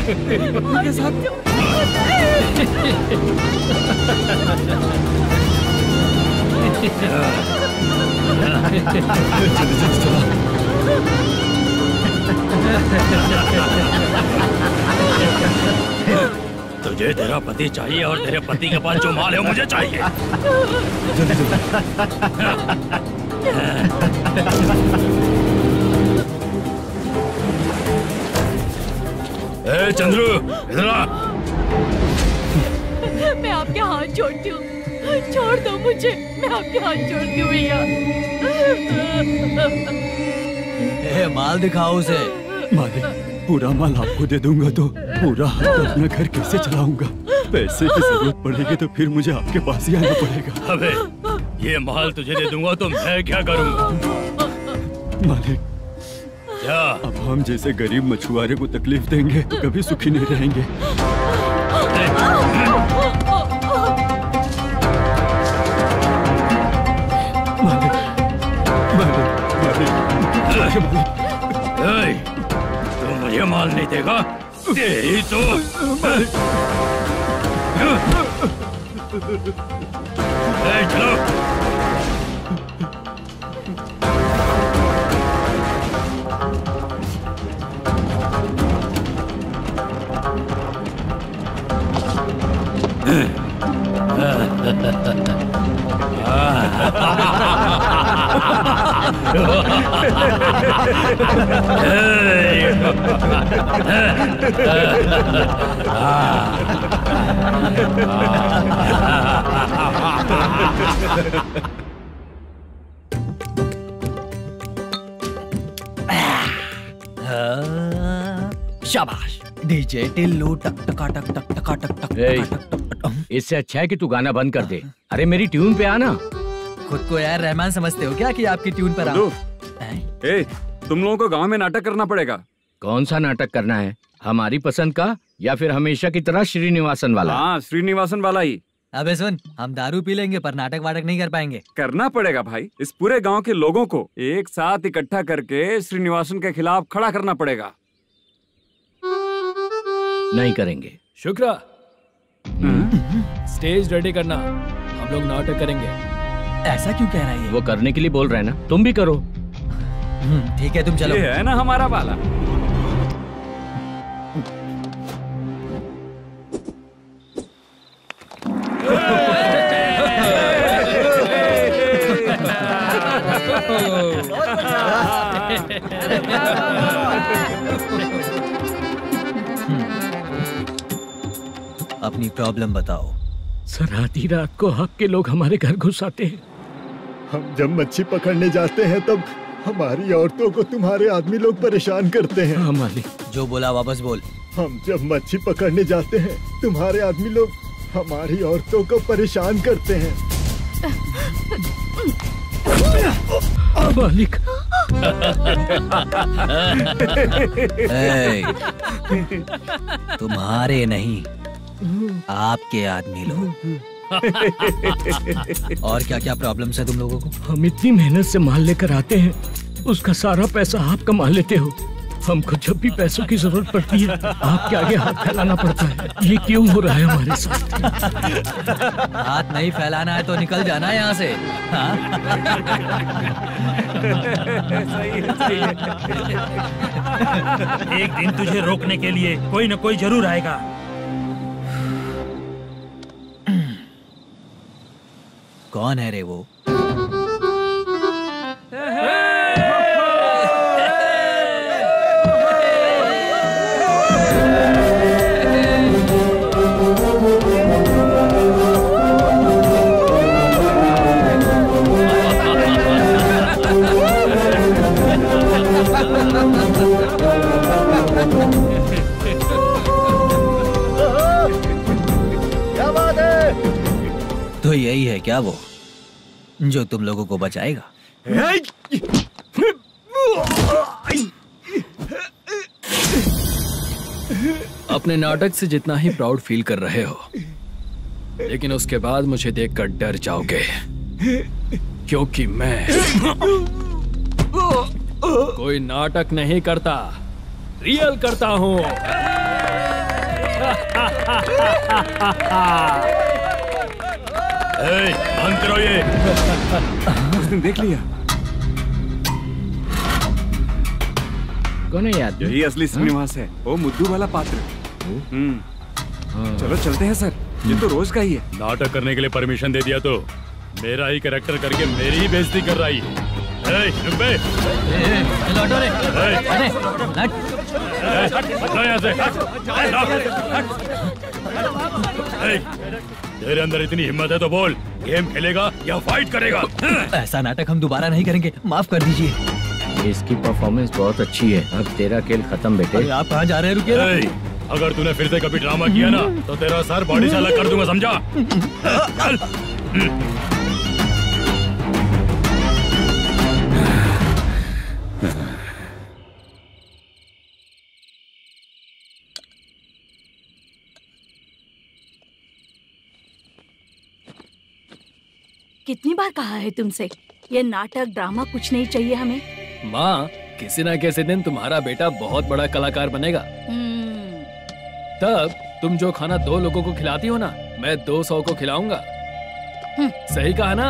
के साथ तुझे तेरा पति चाहिए और तेरे पति के पास जो माल है मुझे चाहिए। ए चंद्रू, इधर आ। मैं आपके हाथ जोड़ती हूँ, छोड़ दो मुझे, मैं आपके हाथ जोड़ती हूँ भैया। माल दिखाओ उसे। मालिक, पूरा माल आपको दे दूंगा तो पूरा अपना घर कैसे चलाऊंगा? पैसे की जरूरत पड़ेगी तो फिर मुझे आपके पास ही आना पड़ेगा। अबे, ये माल तुझे दे दूंगा तो मैं क्या करूंगा? मालिक, क्या अब हम जैसे गरीब मछुआरे को तकलीफ देंगे तो कभी सुखी नहीं रहेंगे। मालिक, मालिक, मालिक, तू मुझे माल नहीं देगा? तेरी तो चलो। शाबाश डीजे टिल्लू टक टका टक टक टका टक टक। इससे अच्छा है कि तू गाना बंद कर दे। अरे मेरी ट्यून पे आना। खुद को यार रहमान समझते हो क्या कि आपकी ट्यून पर आओ? ए, तुम लोगों को गांव में नाटक करना पड़ेगा। कौन सा नाटक करना है? हमारी पसंद का या फिर हमेशा की तरह श्रीनिवासन वाला? हाँ, श्रीनिवासन वाला ही। अबे सुन, हम दारू पी लेंगे पर नाटक वाटक नहीं कर पाएंगे। करना पड़ेगा भाई। इस पूरे गांव के लोगों को एक साथ इकट्ठा करके श्रीनिवासन के खिलाफ खड़ा करना पड़ेगा। नहीं करेंगे। शुक्रा, स्टेज रेडी करना, हम लोग नाटक करेंगे। ऐसा क्यों कह रहा है? वो करने के लिए बोल रहे हैं ना, तुम भी करो। ठीक है, तुम चलो। ये है ना हमारा वाला। अपनी प्रॉब्लम बताओ। सर, आधी रात को आपके लोग हमारे घर घुस आते हैं। हम जब मच्छी पकड़ने जाते हैं तब हमारी औरतों को तुम्हारे आदमी लोग परेशान करते हैं। हाँ मालिक। जो बोला वापस बोल। हम जब मच्छी पकड़ने जाते हैं तुम्हारे आदमी लोग हमारी औरतों को परेशान करते हैं। मालिक। तुम्हारे नहीं, आपके आदमी लोग। और क्या क्या प्रॉब्लम्स है तुम लोगों को? हम इतनी मेहनत से माल लेकर आते हैं, उसका सारा पैसा आप कमा लेते हो। हमको जब भी पैसों की जरूरत पड़ती है आपके आगे हाथ फैलाना पड़ता है। ये क्यों हो रहा है हमारे साथ? हाथ नहीं फैलाना है तो निकल जाना यहाँ से। हाँ? सही है। एक दिन तुझे रोकने के लिए कोई न कोई जरूर आएगा। कौन है रे वो? क्या बात है? तो यही है क्या वो जो तुम लोगों को बचाएगा? अपने नाटक से जितना ही प्राउड फील कर रहे हो, लेकिन उसके बाद मुझे देखकर डर जाओगे, क्योंकि मैं कोई नाटक नहीं करता, रियल करता हूँ। बंद करो ये। उसने देख लिया। कौन है याद? यही असली श्रीनिवास है, वो मुद्दू वाला पात्र। चलो चलते हैं सर, ये तो रोज का ही है। नाटक करने के लिए परमिशन दे दिया तो मेरा ही कैरेक्टर करके मेरी ही बेइज्जती कर रही है। लौटो रे। तेरे अंदर इतनी हिम्मत है तो बोल, गेम खेलेगा या फाइट करेगा? ऐसा नाटक हम दोबारा नहीं करेंगे, माफ कर दीजिए। इसकी परफॉर्मेंस बहुत अच्छी है। अब तेरा खेल खत्म बेटे। आप कहाँ जा रहे हैं? रुकिए ना। अगर तूने फिर से कभी ड्रामा किया ना तो तेरा सर बॉडी से अलग कर दूंगा, समझा? चल। कितनी बार कहा है तुमसे, ये नाटक ड्रामा कुछ नहीं चाहिए हमें। माँ, किसी ना किसी दिन तुम्हारा बेटा बहुत बड़ा कलाकार बनेगा। तब तुम जो खाना 2 लोगों को खिलाती हो ना, मैं 200 को खिलाऊंगा। सही कहा ना?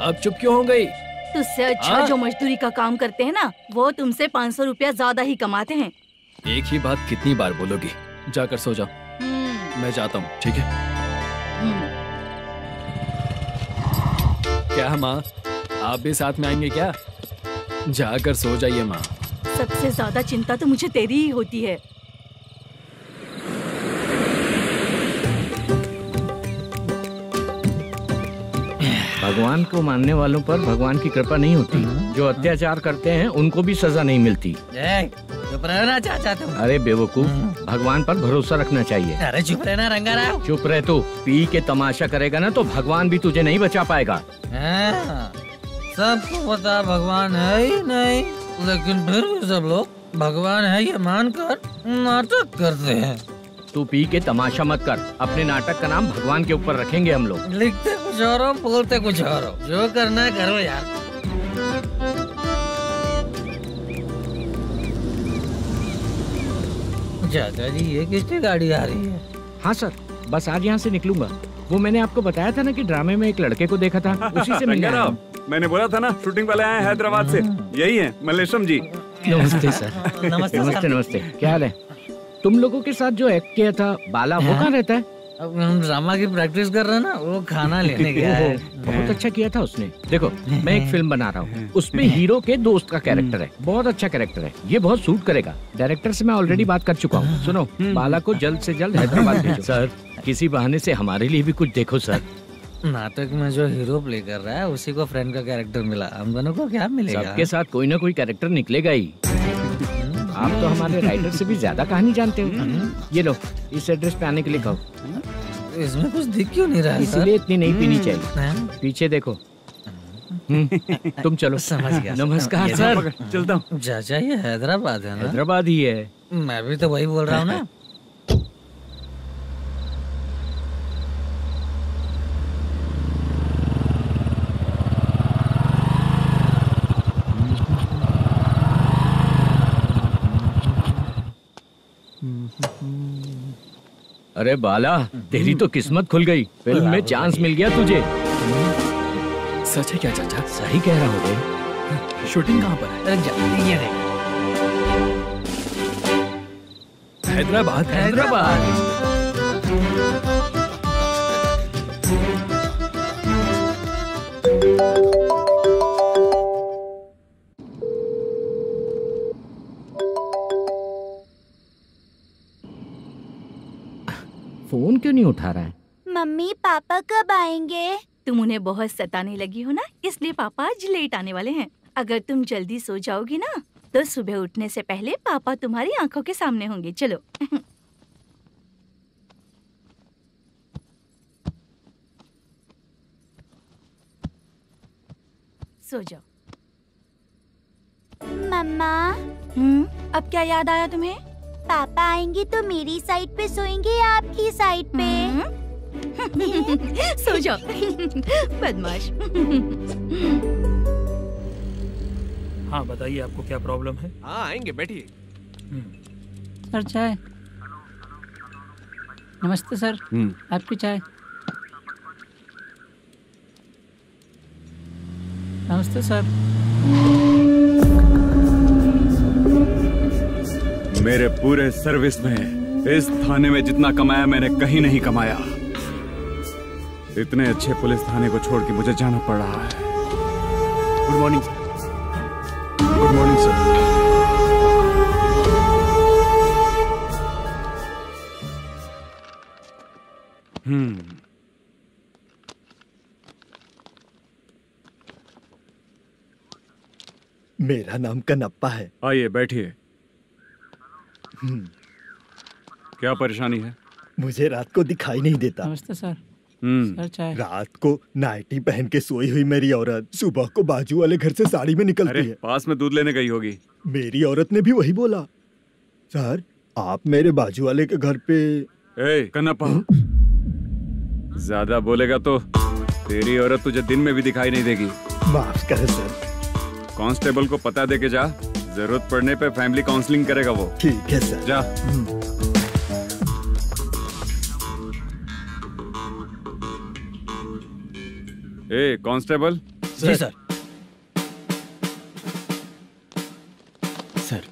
अब चुप क्यों हो गई? तुझसे अच्छा जो मजदूरी का काम करते हैं ना, वो तुमसे 500 रुपया ज्यादा ही कमाते हैं। एक ही बात कितनी बार बोलोगी? जाकर सो जाओ। मैं जाता हूँ, ठीक है? क्या माँ, आप भी साथ में आएंगे क्या? जाकर सो जाइए माँ। सबसे ज्यादा चिंता तो मुझे तेरी ही होती है। भगवान को मानने वालों पर भगवान की कृपा नहीं होती। जो अत्याचार करते हैं उनको भी सजा नहीं मिलती। चुप रहना चाचा तुम। अरे बेवकूफ, भगवान पर भरोसा रखना चाहिए। अरे चुप रहना रंगाराव। चुप रह तू। पी के तमाशा करेगा ना तो भगवान भी तुझे नहीं बचा पाएगा। सबको पता भगवान है ही नहीं, लेकिन फिर भी सब लोग भगवान है ये मानकर नाटक करते हैं। तू पी के तमाशा मत कर। अपने नाटक का नाम भगवान के ऊपर रखेंगे हम लोग। लिखते कुछ और हो, बोलते कुछ और हो। जो करना है करो यार। चाचा जी, ये किसकी गाड़ी आ रही है? हाँ सर, बस आज यहाँ से निकलूंगा। वो मैंने आपको बताया था ना कि ड्रामे में एक लड़के को देखा था, उसी से मिलने आया हूं। मैंने बोला था ना, शूटिंग वाले आए हैं हैदराबाद से। यही है मल्लेशम जी। नमस्ते सर। नमस्ते नमस्ते। क्या हाल है? तुम लोगों के साथ जो एक्ट किया था बाला, वो कहाँ रहता है? अब हम ड्रामा की प्रैक्टिस कर रहे हैं ना, वो खाना लेने गया है। बहुत अच्छा किया था उसने। देखो, मैं एक फिल्म बना रहा हूँ, उसमें हीरो के दोस्त का कैरेक्टर है। बहुत अच्छा कैरेक्टर है, ये बहुत सूट करेगा। डायरेक्टर से मैं ऑलरेडी बात कर चुका हूँ। सुनो, बाला को जल्द से जल्द हैदराबाद भेजो। सर, किसी बहाने से हमारे लिए भी कुछ देखो सर। नाटक में जो हीरो प्ले कर रहा है उसी को फ्रेंड का कैरेक्टर मिला, हम दोनों को क्या मिलेगा? सबके साथ कोई ना कोई कैरेक्टर निकलेगा ही। आप तो हमारे राइटर से भी ज्यादा कहानी जानते हो। ये लो, इस एड्रेस पे आने के लिए कहो। इसमें कुछ दिख क्यों नहीं रहा? इसलिए इतनी नहीं पीनी चाहिए। पीछे देखो। तुम चलो। समझ गया। नमस्कार सर। चलता हूँ। चाचा, ये हैदराबाद है ना? हैदराबाद ही है। मैं भी तो वही बोल रहा हूँ ना। अरे बाला, तेरी तो किस्मत खुल गई। फिल्म में चांस मिल गया तुझे। सच है क्या चाचा? सही कह रहा हूँ बे। शूटिंग कहाँ पर है? अरे ये नहीं। हैदराबाद। हैदराबाद। फोन क्यों नहीं उठा रहा है? मम्मी पापा कब आएंगे? तुम उन्हें बहुत सताने लगी हो ना, इसलिए पापा आज लेट आने वाले हैं। अगर तुम जल्दी सो जाओगी ना तो सुबह उठने से पहले पापा तुम्हारी आंखों के सामने होंगे। चलो। सो जाओ। मम्मा, अब क्या याद आया तुम्हें? पापा आएंगे तो मेरी साइड पे सोएंगे या आपकी साइड पे? सो जाओ। बदमाश। हाँ बताइए, आपको क्या प्रॉब्लम है? हाँ आएंगे, बैठिए। सर चाय। नमस्ते सर, आपकी चाय। नमस्ते सर। मेरे पूरे सर्विस में इस थाने में जितना कमाया मैंने कहीं नहीं कमाया। इतने अच्छे पुलिस थाने को छोड़ के मुझे जाना पड़ रहा है। Good morning sir. Good morning sir. मेरा नाम कनप्पा है। आइए बैठिए। क्या परेशानी है? मुझे रात को दिखाई नहीं देता। नमस्ते सर। सर चाय। रात को नाइटी पहन के सोई हुई मेरी औरत सुबह को बाजू वाले घर से साड़ी में निकलती है। पास में दूध लेने गई होगी। मेरी औरत ने भी वही बोला। सर आप मेरे बाजू वाले के घर पे। कनप्पा, ज्यादा बोलेगा तो तेरी औरत तुझे दिन में भी दिखाई नहीं देगी। माफ कर सर। कांस्टेबल को पता दे के जा, जरूरत पड़ने पे फैमिली काउंसलिंग करेगा वो। ठीक है सर। जा। कांस्टेबल। जी सर। सर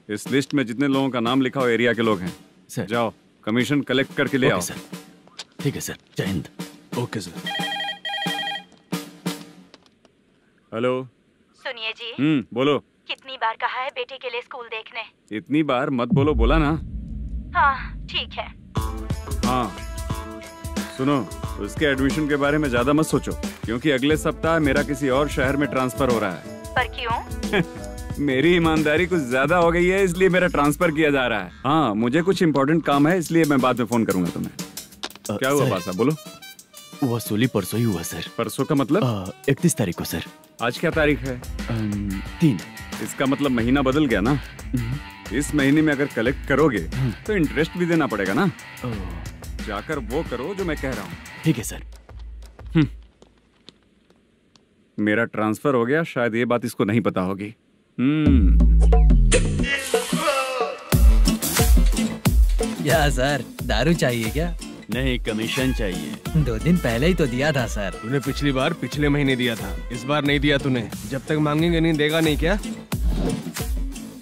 इस लिस्ट में जितने लोगों का नाम लिखा हो एरिया के लोग हैं सर। जाओ कमीशन कलेक्ट करके ले आओ। सर ठीक है सर। जय हिंद। Okay sir. हेलो। सुनिए जी। बोलो। कितनी बार कहा है बेटे के लिए स्कूल देखने? इतनी बार मत बोलो, बोला ना। हाँ ठीक है। हाँ सुनो, उसके एडमिशन के बारे में ज्यादा मत सोचो, क्योंकि अगले सप्ताह मेरा किसी और शहर में ट्रांसफर हो रहा है। पर क्यों? मेरी ईमानदारी कुछ ज्यादा हो गई है, इसलिए मेरा ट्रांसफर किया जा रहा है। हाँ मुझे कुछ इम्पोर्टेंट काम है, इसलिए मैं बाद में फोन करूंगा तुम्हें। क्या हुआ बासा, बोलो। वसूली परसों ही हुआ सर। परसों का मतलब? 31 तारीख को सर। आज क्या तारीख है? 3। इसका मतलब महीना बदल गया ना। इस महीने में अगर कलेक्ट करोगे तो इंटरेस्ट भी देना पड़ेगा ना। जाकर वो करो जो मैं कह रहा हूँ। ठीक है सर। मेरा ट्रांसफर हो गया, शायद ये बात इसको नहीं पता होगी। क्या सर, दारू चाहिए क्या? नहीं, कमीशन चाहिए। 2 दिन पहले ही तो दिया था सर। तूने पिछली बार पिछले महीने दिया था, इस बार नहीं दिया तूने। जब तक मांगेंगे नहीं देगा नहीं क्या?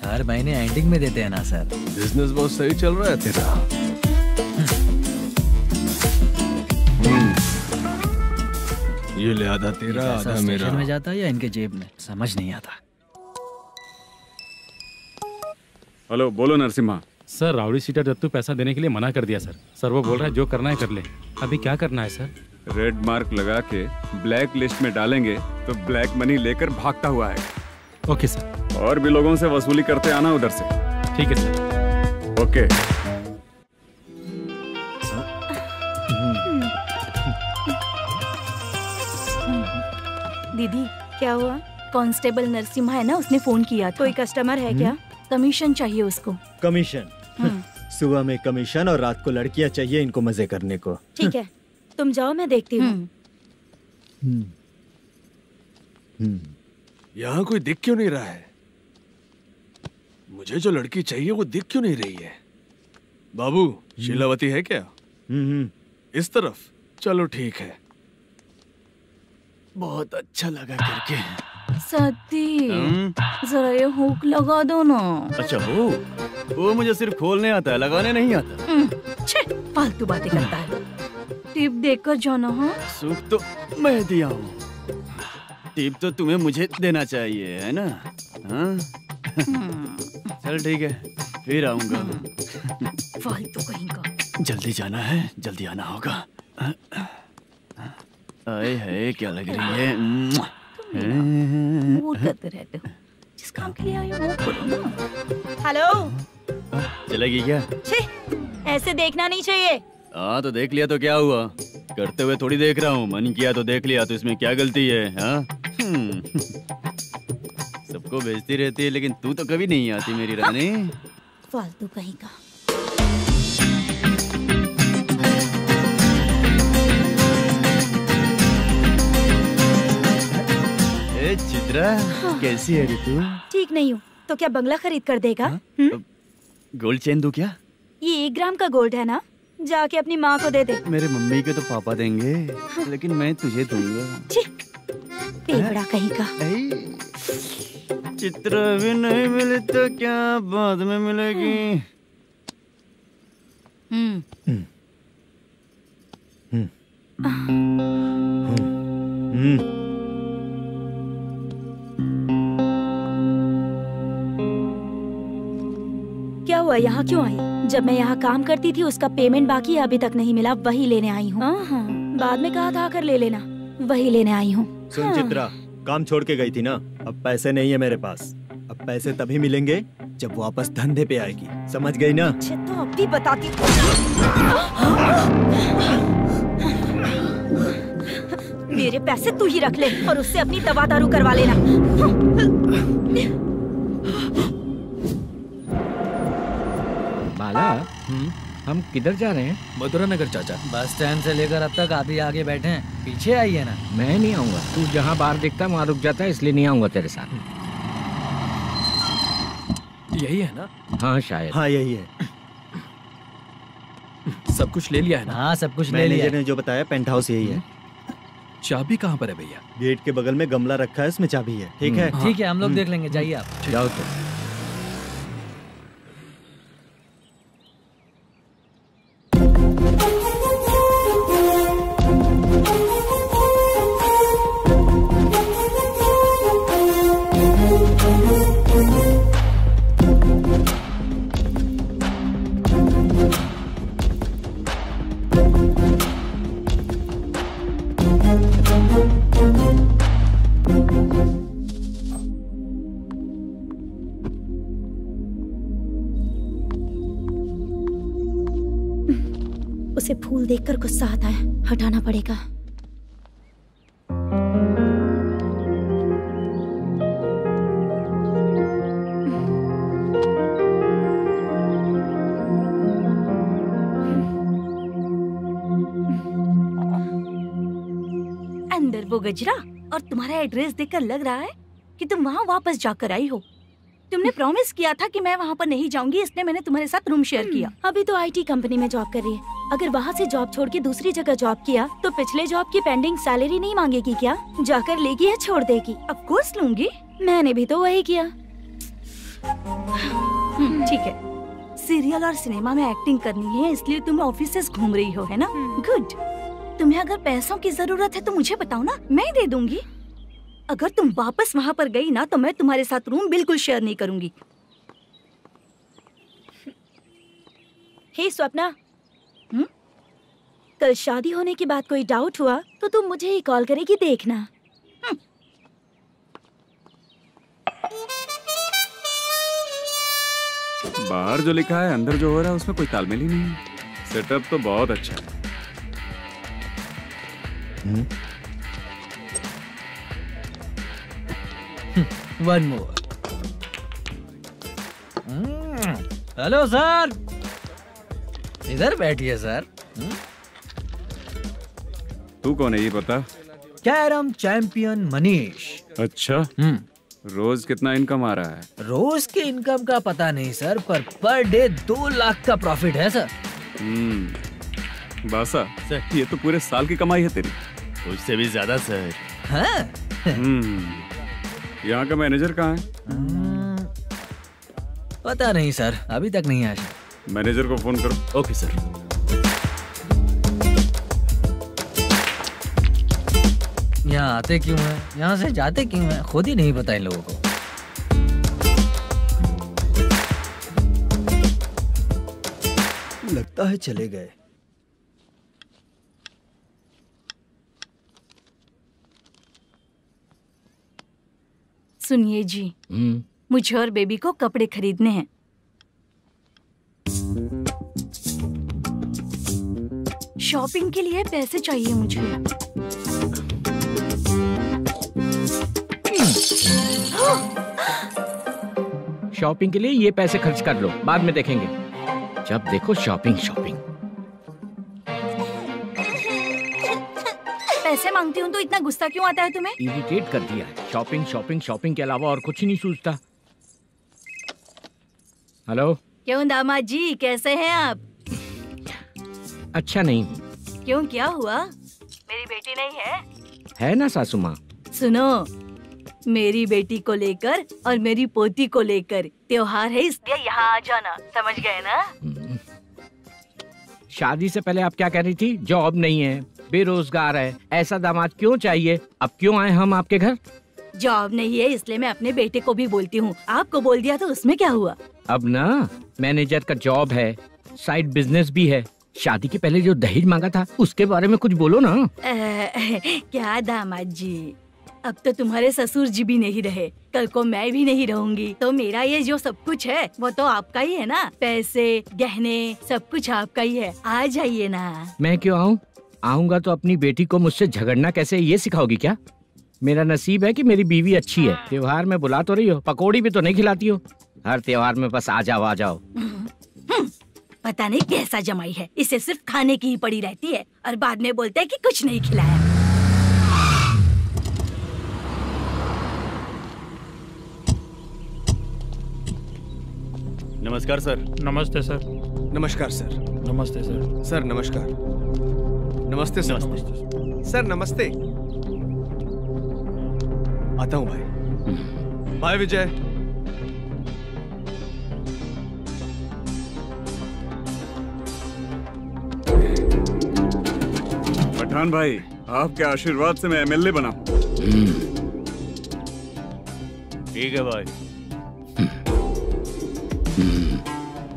हर महीने एंडिंग में देते हैं ना सर। बिजनेस बहुत सही चल रहा है तेरा। ये ले आधा तेरा, आधा मेरा। में जाता है या इनके जेब में, समझ नहीं आता। हेलो, बोलो Narasimha. Sir rowdy seater Dattu पैसा देने के लिए मना कर दिया सर। सर वो बोल रहा है जो करना है कर ले। अभी क्या करना है सर? रेड मार्क लगा के ब्लैक लिस्ट में डालेंगे तो ब्लैक मनी लेकर भागता हुआ आएगा। Okay sir. और भी लोगों से वसूली करते आना उधर से। ठीक है सर। ओके। दीदी क्या हुआ? कांस्टेबल नरसिम्हा है ना, उसने फोन किया था। कोई कस्टमर है क्या? कमीशन चाहिए उसको। कमीशन? सुबह में कमीशन और रात को लड़कियां चाहिए इनको मजे करने को। ठीक है तुम जाओ, मैं देखती हूँ। यहाँ कोई दिख क्यों नहीं रहा है? मुझे जो लड़की चाहिए वो दिख क्यों नहीं रही है? बाबू, शीलावती है क्या? इस तरफ? चलो ठीक है। बहुत अच्छा लगा करके। सती जरा ये हुक लगा दो ना। अच्छा वो मुझे सिर्फ खोलने आता है, लगाने नहीं आता। फालतू बातें करता है। टिप देकर जाना। हाँ सुख तो मैं दिया हूँ, टिप तो तुम्हें मुझे देना चाहिए है ना? हाँ चल ठीक है, फिर आऊंगा। फालतू कहीं का। जल्दी जाना है, जल्दी आना होगा। आए है क्या लग रही है। वो करते रहते हो, जिस काम के लिए आए हो वो करो ना। हेलो, चलेगी क्या? ऐसे देखना नहीं चाहिए। हाँ तो देख लिया तो क्या हुआ, करते हुए थोड़ी देख रहा हूँ। मन किया तो देख लिया, तो इसमें क्या गलती है? हाँ सबको भेजती रहती है, लेकिन तू तो कभी नहीं आती मेरी रानी। फालतू कहीं का। चित्रा कैसी है तू? ठीक नहीं हूँ तो क्या बंगला खरीद कर देगा? गोल्ड चेन दूं क्या? ये 1 ग्राम का गोल्ड है ना, जाके अपनी माँ को दे दे। मेरे मम्मी के तो पापा देंगे, लेकिन मैं तुझे दूंगा। पेवड़ा कहीं का। चित्र भी नहीं मिली तो क्या बाद में मिलेगी। क्या हुआ, यहाँ क्यों आई? जब मैं यहाँ काम करती थी उसका पेमेंट बाकी अभी तक नहीं मिला, वही लेने आई हूँ। बाद में कहा था आकर ले लेना, वही लेने आई हूँ। सुन चित्रा, काम छोड़ के गई थी ना, अब पैसे नहीं है मेरे पास। अब पैसे तभी मिलेंगे जब वापस धंधे पे आएगी, समझ गई ना? अच्छा तो अब भी बताती। मेरे पैसे तू ही रख ले और उससे अपनी दवा दारू करवा लेना। बाला, हम किधर जा रहे हैं? मथुरा नगर चाचा। बस स्टैंड से लेकर अब तक आप ही आगे बैठे हैं, पीछे आइए ना। मैं नहीं आऊंगा, तू जहाँ बाहर दिखता है वहाँ रुक जाता है, इसलिए नहीं आऊंगा तेरे साथ। यही है ना? हाँ शायद। हाँ यही है। सब कुछ ले लिया है ना? हाँ सब कुछ ले लिया। मैनेजर ने जो बताया पेंट हाउस यही है। चाबी कहाँ पर है भैया? गेट के बगल में गमला रखा है, उसमें चाबी है। ठीक है? ठीक है, हम लोग देख लेंगे, जाइए आप। जाओ तो। उसे फूल देखकर गुस्सा आता है, हटाना पड़ेगा। अंदर वो गजरा और तुम्हारा एड्रेस देखकर लग रहा है कि तुम वहाँ वापस जाकर आई हो। तुमने प्रॉमिस किया था कि मैं वहाँ पर नहीं जाऊंगी, इसलिए मैंने तुम्हारे साथ रूम शेयर किया। अभी तो आईटी कंपनी में जॉब कर रही है। अगर वहाँ से जॉब छोड़ के दूसरी जगह जॉब किया तो पिछले जॉब की पेंडिंग सैलरी नहीं मांगेगी क्या? जाकर लेगी या छोड़ देगी? ऑफ कोर्स लूंगी। मैंने भी तो वही किया। ठीक है, सीरियल और सिनेमा में एक्टिंग करनी है, इसलिए तुम ऑफिसेस घूम रही हो, है ना? गुड। तुम्हें अगर पैसों की जरूरत है तो मुझे बताओ ना, मैं दे दूंगी। अगर तुम वापस वहाँ पर गई ना तो मैं तुम्हारे साथ रूम बिल्कुल शेयर नहीं करूंगी। हे स्वप्ना, कल शादी होने की बात कोई डाउट हुआ तो तुम मुझे ही कॉल करेगी, देखना। बाहर जो लिखा है अंदर जो हो रहा है उसमें कोई तालमेल ही नहीं है। सेटअप तो बहुत अच्छा है। One more. हेलो सर, इधर बैठिए सर। तू कौन है ये पता? Carrom champion Manish. अच्छा, रोज कितना इनकम आ रहा है? रोज के इनकम का पता नहीं सर, पर डे 2 लाख का प्रॉफिट है सर। बासा सर, ये तो पूरे साल की कमाई है तेरी। उससे भी ज्यादा सर। हाँ? यहाँ का मैनेजर कहाँ है? पता नहीं सर, अभी तक नहीं आया। मैनेजर को फोन करो। Okay sir. यहाँ आते क्यों हैं, यहाँ से जाते क्यों हैं, खुद ही नहीं पता इन लोगों को। लगता है चले गए। सुनिए जी, मुझे और बेबी को कपड़े खरीदने हैं। शॉपिंग के लिए पैसे चाहिए मुझे। शॉपिंग के लिए ये पैसे खर्च कर लो, बाद में देखेंगे। जब देखो शॉपिंग शॉपिंग। पैसे मांगती हूँ तो इतना गुस्सा क्यों आता है तुम्हें? इरिटेट कर दिया है। शॉपिंग शॉपिंग शॉपिंग के अलावा और कुछ नहीं सूझता। हेलो, क्यों दामाद जी, कैसे हैं आप? अच्छा नहीं हूँ। क्यों, क्या हुआ? मेरी बेटी नहीं है? है ना सासू माँ। सुनो, मेरी बेटी को लेकर और मेरी पोती को लेकर त्योहार है, इसलिए यहाँ आ जाना, समझ गए ना? शादी से पहले आप क्या कह रही थी? जॉब नहीं है, बेरोजगार है, ऐसा दामाद क्यों चाहिए? अब क्यों आए हम आपके घर? जॉब नहीं है इसलिए मैं अपने बेटे को भी बोलती हूँ, आपको बोल दिया तो उसमें क्या हुआ? अब ना मैनेजर का जॉब है, साइड बिजनेस भी है। शादी के पहले जो दहेज मांगा था उसके बारे में कुछ बोलो ना। क्या दामाद जी, अब तो तुम्हारे ससुर जी भी नहीं रहे, कल को मैं भी नहीं रहूंगी, तो मेरा ये जो सब कुछ है वो तो आपका ही है ना। पैसे, गहने, सब कुछ आपका ही है, आ जाइए ना। मैं क्यों आऊँ? आऊंगा तो अपनी बेटी को मुझसे झगड़ना कैसे ये सिखाओगी क्या? मेरा नसीब है कि मेरी बीवी अच्छी है। त्योहार में बुला तो रही हो, पकौड़ी भी तो नहीं खिलाती हो। हर त्योहार में बस आ जाओ आ जाओ। पता नहीं कैसा जमाई है, इसे सिर्फ खाने की ही पड़ी रहती है और बाद में बोलते है कि कुछ नहीं खिलाया। नमस्कार सर। नमस्ते सर। नमस्कार सर। नमस्ते सर। सर नमस्कार। नमस्ते सर। सर नमस्ते। आता हूँ भाई। बाय विजय। पठान भाई, आपके आशीर्वाद से मैं एमएलए बना हूँ। ठीक है भाई।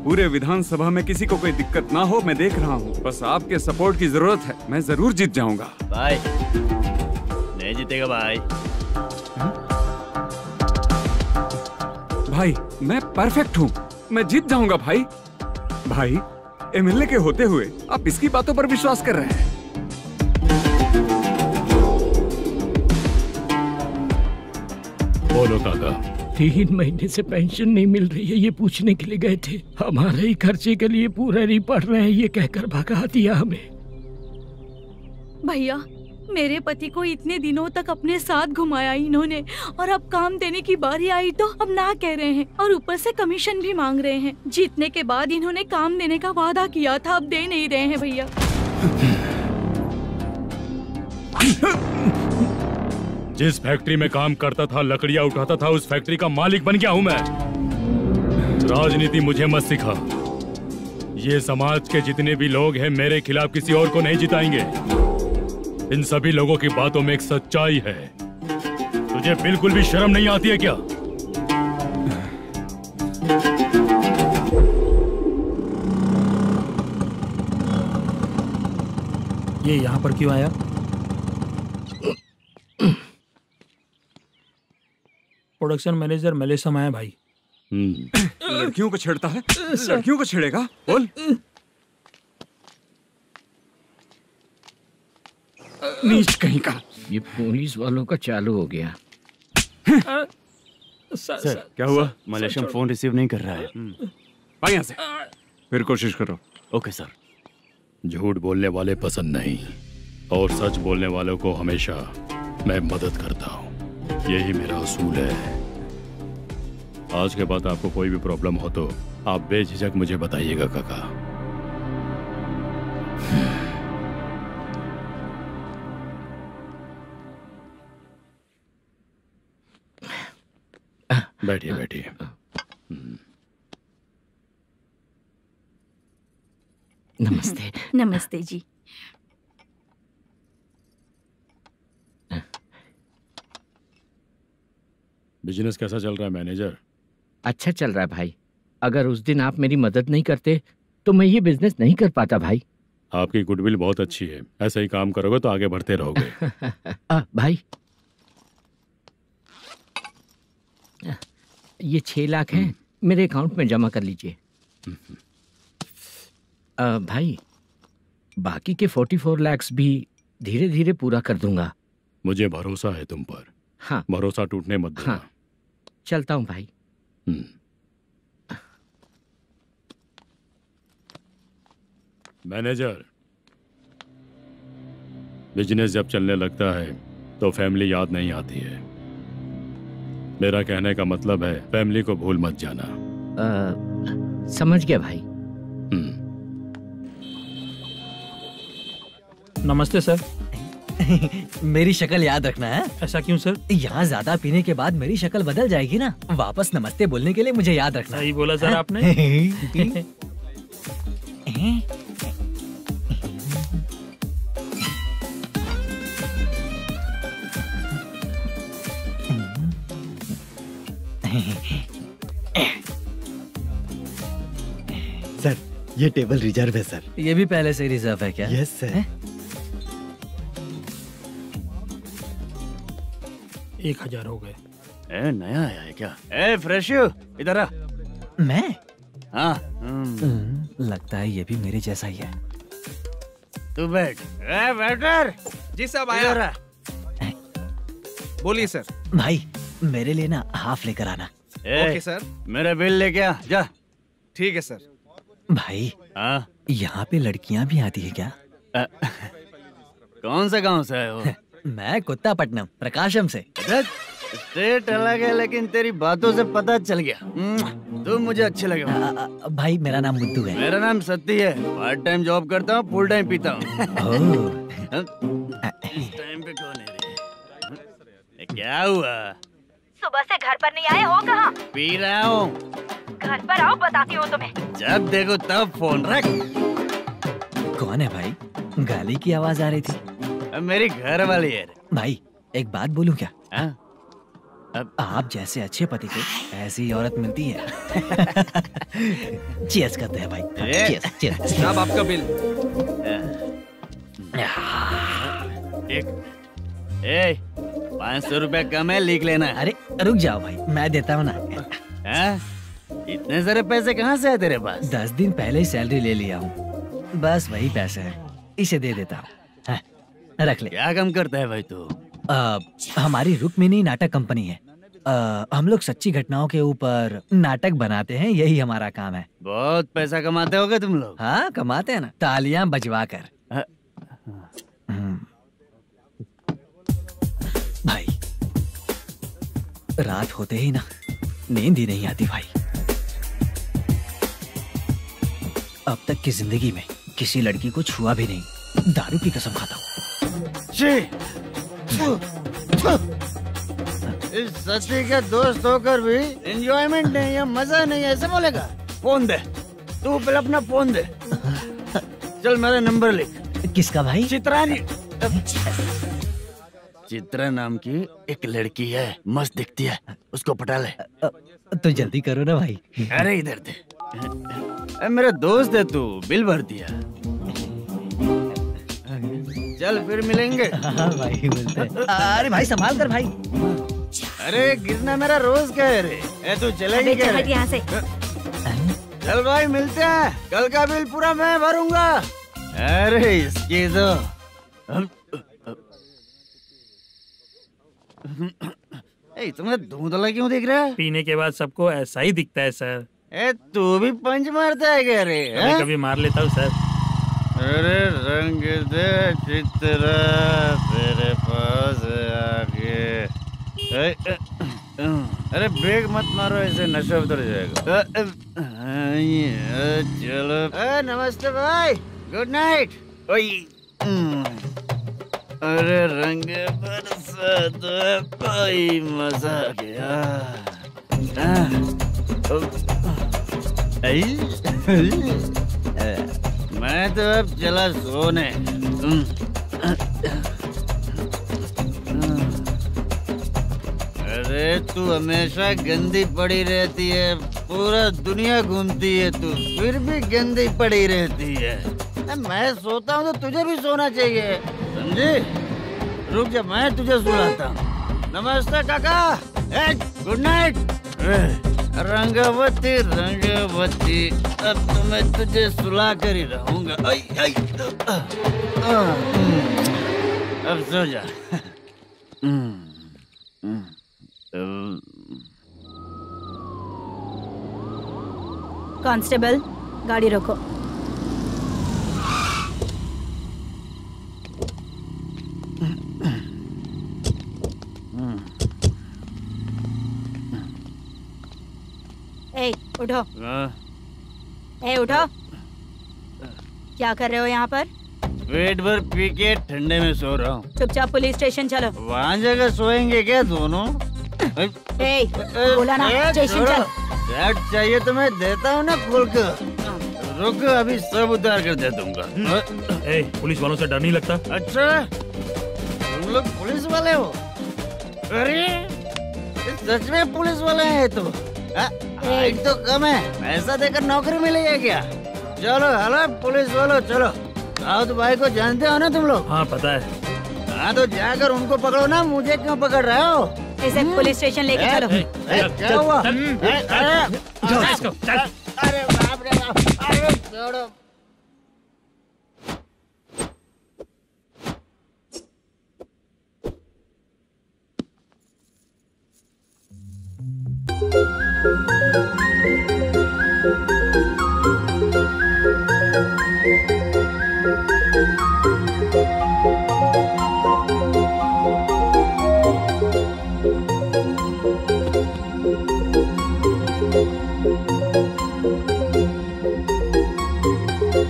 पूरे विधानसभा में किसी को कोई दिक्कत ना हो, मैं देख रहा हूँ। बस आपके सपोर्ट की जरूरत है, मैं जरूर जीत जाऊंगा। भाई नहीं जीतेगा भाई। भाई मैं परफेक्ट हूँ, मैं जीत जाऊंगा भाई। भाई एमएलए के होते हुए आप इसकी बातों पर विश्वास कर रहे हैं? बोलो काका। 3 महीने से पेंशन नहीं मिल रही है, ये पूछने के लिए गए थे। हमारे ही खर्चे के लिए पूरा नहीं पड़ रहे हैं, ये कहकर भगा दिया हमें। भैया, मेरे पति को इतने दिनों तक अपने साथ घुमाया इन्होंने, और अब काम देने की बारी आई तो अब ना कह रहे हैं, और ऊपर से कमीशन भी मांग रहे हैं। जीतने के बाद इन्होंने काम देने का वादा किया था, अब दे नहीं रहे हैं भैया। जिस फैक्ट्री में काम करता था, लकड़ियां उठाता था, उस फैक्ट्री का मालिक बन गया हूं मैं। राजनीति मुझे मत सिखा। ये समाज के जितने भी लोग हैं मेरे खिलाफ किसी और को नहीं जिताएंगे। इन सभी लोगों की बातों में एक सच्चाई है। तुझे बिल्कुल भी शर्म नहीं आती है क्या? ये यहाँ पर क्यों आया? प्रोडक्शन मैनेजर मलेशम आया भाई। लड़कियों को छेड़ता है? लड़कियों को छेड़ेगा? बोल। नीच कहीं का। ये पुलिस वालों का चालू हो गया। सर क्या हुआ? मलेशियन फोन रिसीव नहीं कर रहा है। आ यहाँ से। फिर कोशिश करो। Okay sir. झूठ बोलने वाले पसंद नहीं, और सच बोलने वालों को हमेशा मैं मदद करता हूँ। यही मेरा असूल है। आज के बाद आपको कोई भी प्रॉब्लम हो तो आप बेझिझक मुझे बताइएगा काका। बैठिए बैठिए। नमस्ते। नमस्ते जी। बिजनेस कैसा चल रहा है मैनेजर? अच्छा चल रहा है भाई। अगर उस दिन आप मेरी मदद नहीं करते तो मैं ये बिजनेस नहीं कर पाता भाई। आपकी गुडविल बहुत अच्छी है, ऐसा ही काम करोगे तो आगे बढ़ते रहोगे। भाई ये 6 लाख हैं, मेरे अकाउंट में जमा कर लीजिए। भाई बाकी के 44 लाख भी धीरे धीरे पूरा कर दूंगा। मुझे भरोसा है तुम पर। हाँ। भरोसा टूटने मत देना। हाँ। चलता हूँ भाई। मैनेजर, बिजनेस जब चलने लगता है तो फैमिली याद नहीं आती है। मेरा कहने का मतलब है फैमिली को भूल मत जाना। समझ गया भाई। नमस्ते सर। मेरी शक्ल याद रखना है। ऐसा क्यों सर? यहाँ ज्यादा पीने के बाद मेरी शक्ल बदल जाएगी ना, वापस नमस्ते बोलने के लिए मुझे याद रखना। सही बोला सर आपने। सर ये टेबल रिजर्व है सर। ये भी पहले से रिजर्व है क्या? Yes sir. 1000 हो गए। ए नया आया है क्या? ए फ्रेश इधर आ। मैं? हाँ। लगता है ये भी मेरे जैसा ही है। तू बैठ। ए वेटर। जी साहब आया। बोलिए सर। भाई मेरे लिए ना हाफ लेकर आना। Okay sir. मेरा बिल लेके आ जा। ठीक है सर। भाई हाँ यहाँ पे लड़कियाँ भी आती है क्या? कौन सा गांव से है वो? मैं कुत्तापट्टनम प्रकाशम से। स्टेट अलग है लेकिन तेरी बातों से पता चल गया तुम मुझे अच्छे लगे। भाई मेरा नाम मुद्दू है। मेरा नाम सत्ती है। पार्ट टाइम जॉब करता हूँ, फुल टाइम पीता हूँ। इस टाइम पे कौन है रे? क्या हुआ? सुबह से घर पर नहीं आए हो कहाँ? पी रहा हूँ। घर पर आओ बताती हूँ तुम्हें। जब देखो तब फोन रख। कौन है भाई? गाली की आवाज आ रही थी। मेरी घर वाली है। भाई एक बात बोलूं क्या? अब आप जैसे अच्छे पति को ऐसी औरत मिलती है। चीयर्स करते हैं भाई। Cheers cheers. अब आपका बिल। एक 500 रुपया कम है, लिख लेना। अरे रुक जाओ भाई, मैं देता हूँ ना। इतने सारे पैसे कहाँ से है तेरे पास? 10 दिन पहले ही सैलरी ले लिया हूँ, बस वही पैसे हैं, इसे दे देता हूँ। रख ले। क्या काम करता है भाई तू? हमारी रुक्मिनी नाटक कंपनी है। हम लोग सच्ची घटनाओं के ऊपर नाटक बनाते हैं, यही हमारा काम है। बहुत पैसा कमाते होगे तुम लोग? हाँ कमाते हैं ना, तालियां बजवा कर। भाई रात होते ही ना नींद ही नहीं आती भाई। अब तक की जिंदगी में किसी लड़की को छुआ भी नहीं, दारू की कसम खाता हूँ। इस सच्ची का दोस्त होकर भी एंजॉयमेंट नहीं है, मजा नहीं है, ऐसे बोलेगा? फोन दे, तू पहले अपना फोन दे। चल मेरा नंबर लिख। किसका भाई? चित्रानी। चित्रा नाम की एक लड़की है, मस्त दिखती है, उसको पटा ले। तो जल्दी करो ना भाई। अरे इधर दे। मेरा दोस्त है तू, बिल भर दिया। चल फिर मिलेंगे। हाँ भाई मिलते हैं। अरे भाई संभाल कर भाई। अरे गिरना मेरा रोज का है रे। तू चलेगी क्या? यहाँ से। चल भाई मिलते हैं, कल का बिल पूरा मैं भरूंगा। अरे इसकी तो तुम्हें धुंधला क्यों दिख रहा है? पीने के बाद सबको ऐसा ही दिखता है सर। तू भी पंच मारता है क्या रे? कभी कभी मार लेता हूँ सर। अरे रंग दे चित्रा तेरे पास आके। अरे ब्रेक मत मारो, ऐसे नशा उतर जाएगा। चलो। नमस्ते भाई, गुड नाइट। अरे रंग बरसात भाई, मजा आ गया। मैं तो अब चला सोने। अरे तू हमेशा गंदी पड़ी रहती है, पूरा दुनिया घूमती है तू, फिर भी गंदी पड़ी रहती है। मैं सोता हूँ तो तुझे भी सोना चाहिए, समझे? रुक जा, मैं तुझे सुलाता हूँ। नमस्ते काका, गुड नाइट। रंगवती रंगवती, अब तो मैं तुझे सुला कर ही रहूंगा। अब सो जा। कांस्टेबल, गाड़ी रोको। ए, उठो। ए, उठो। क्या कर रहे हो यहाँ पर? पेट भर पी के ठंडे में सो रहा हूँ। चुपचाप पुलिस स्टेशन चलो। वहाँ जगह सोएंगे क्या दोनों? बोला ना स्टेशन चल। शर्ट चाहिए तो मैं देता हूँ ना खोल कर। रुक अभी सब उतार कर दे दूंगा। पुलिस वालों से डर नहीं लगता? अच्छा तुम लोग पुलिस वाले हो? अरे सच में पुलिस वाले हैं तो? हाइट तो कम है, पैसा देकर नौकरी मिलेगी क्या? चलो हेलो पुलिस वालों चलो। दाऊद भाई को जानते हो ना तुम लोग? हाँ पता है। हाँ तो जाकर उनको पकड़ो ना, मुझे क्यों पकड़ रहे हो? इसे पुलिस स्टेशन लेके चलो। क्या हुआ? अरे बाप रे बाप, अरे छोड़ो।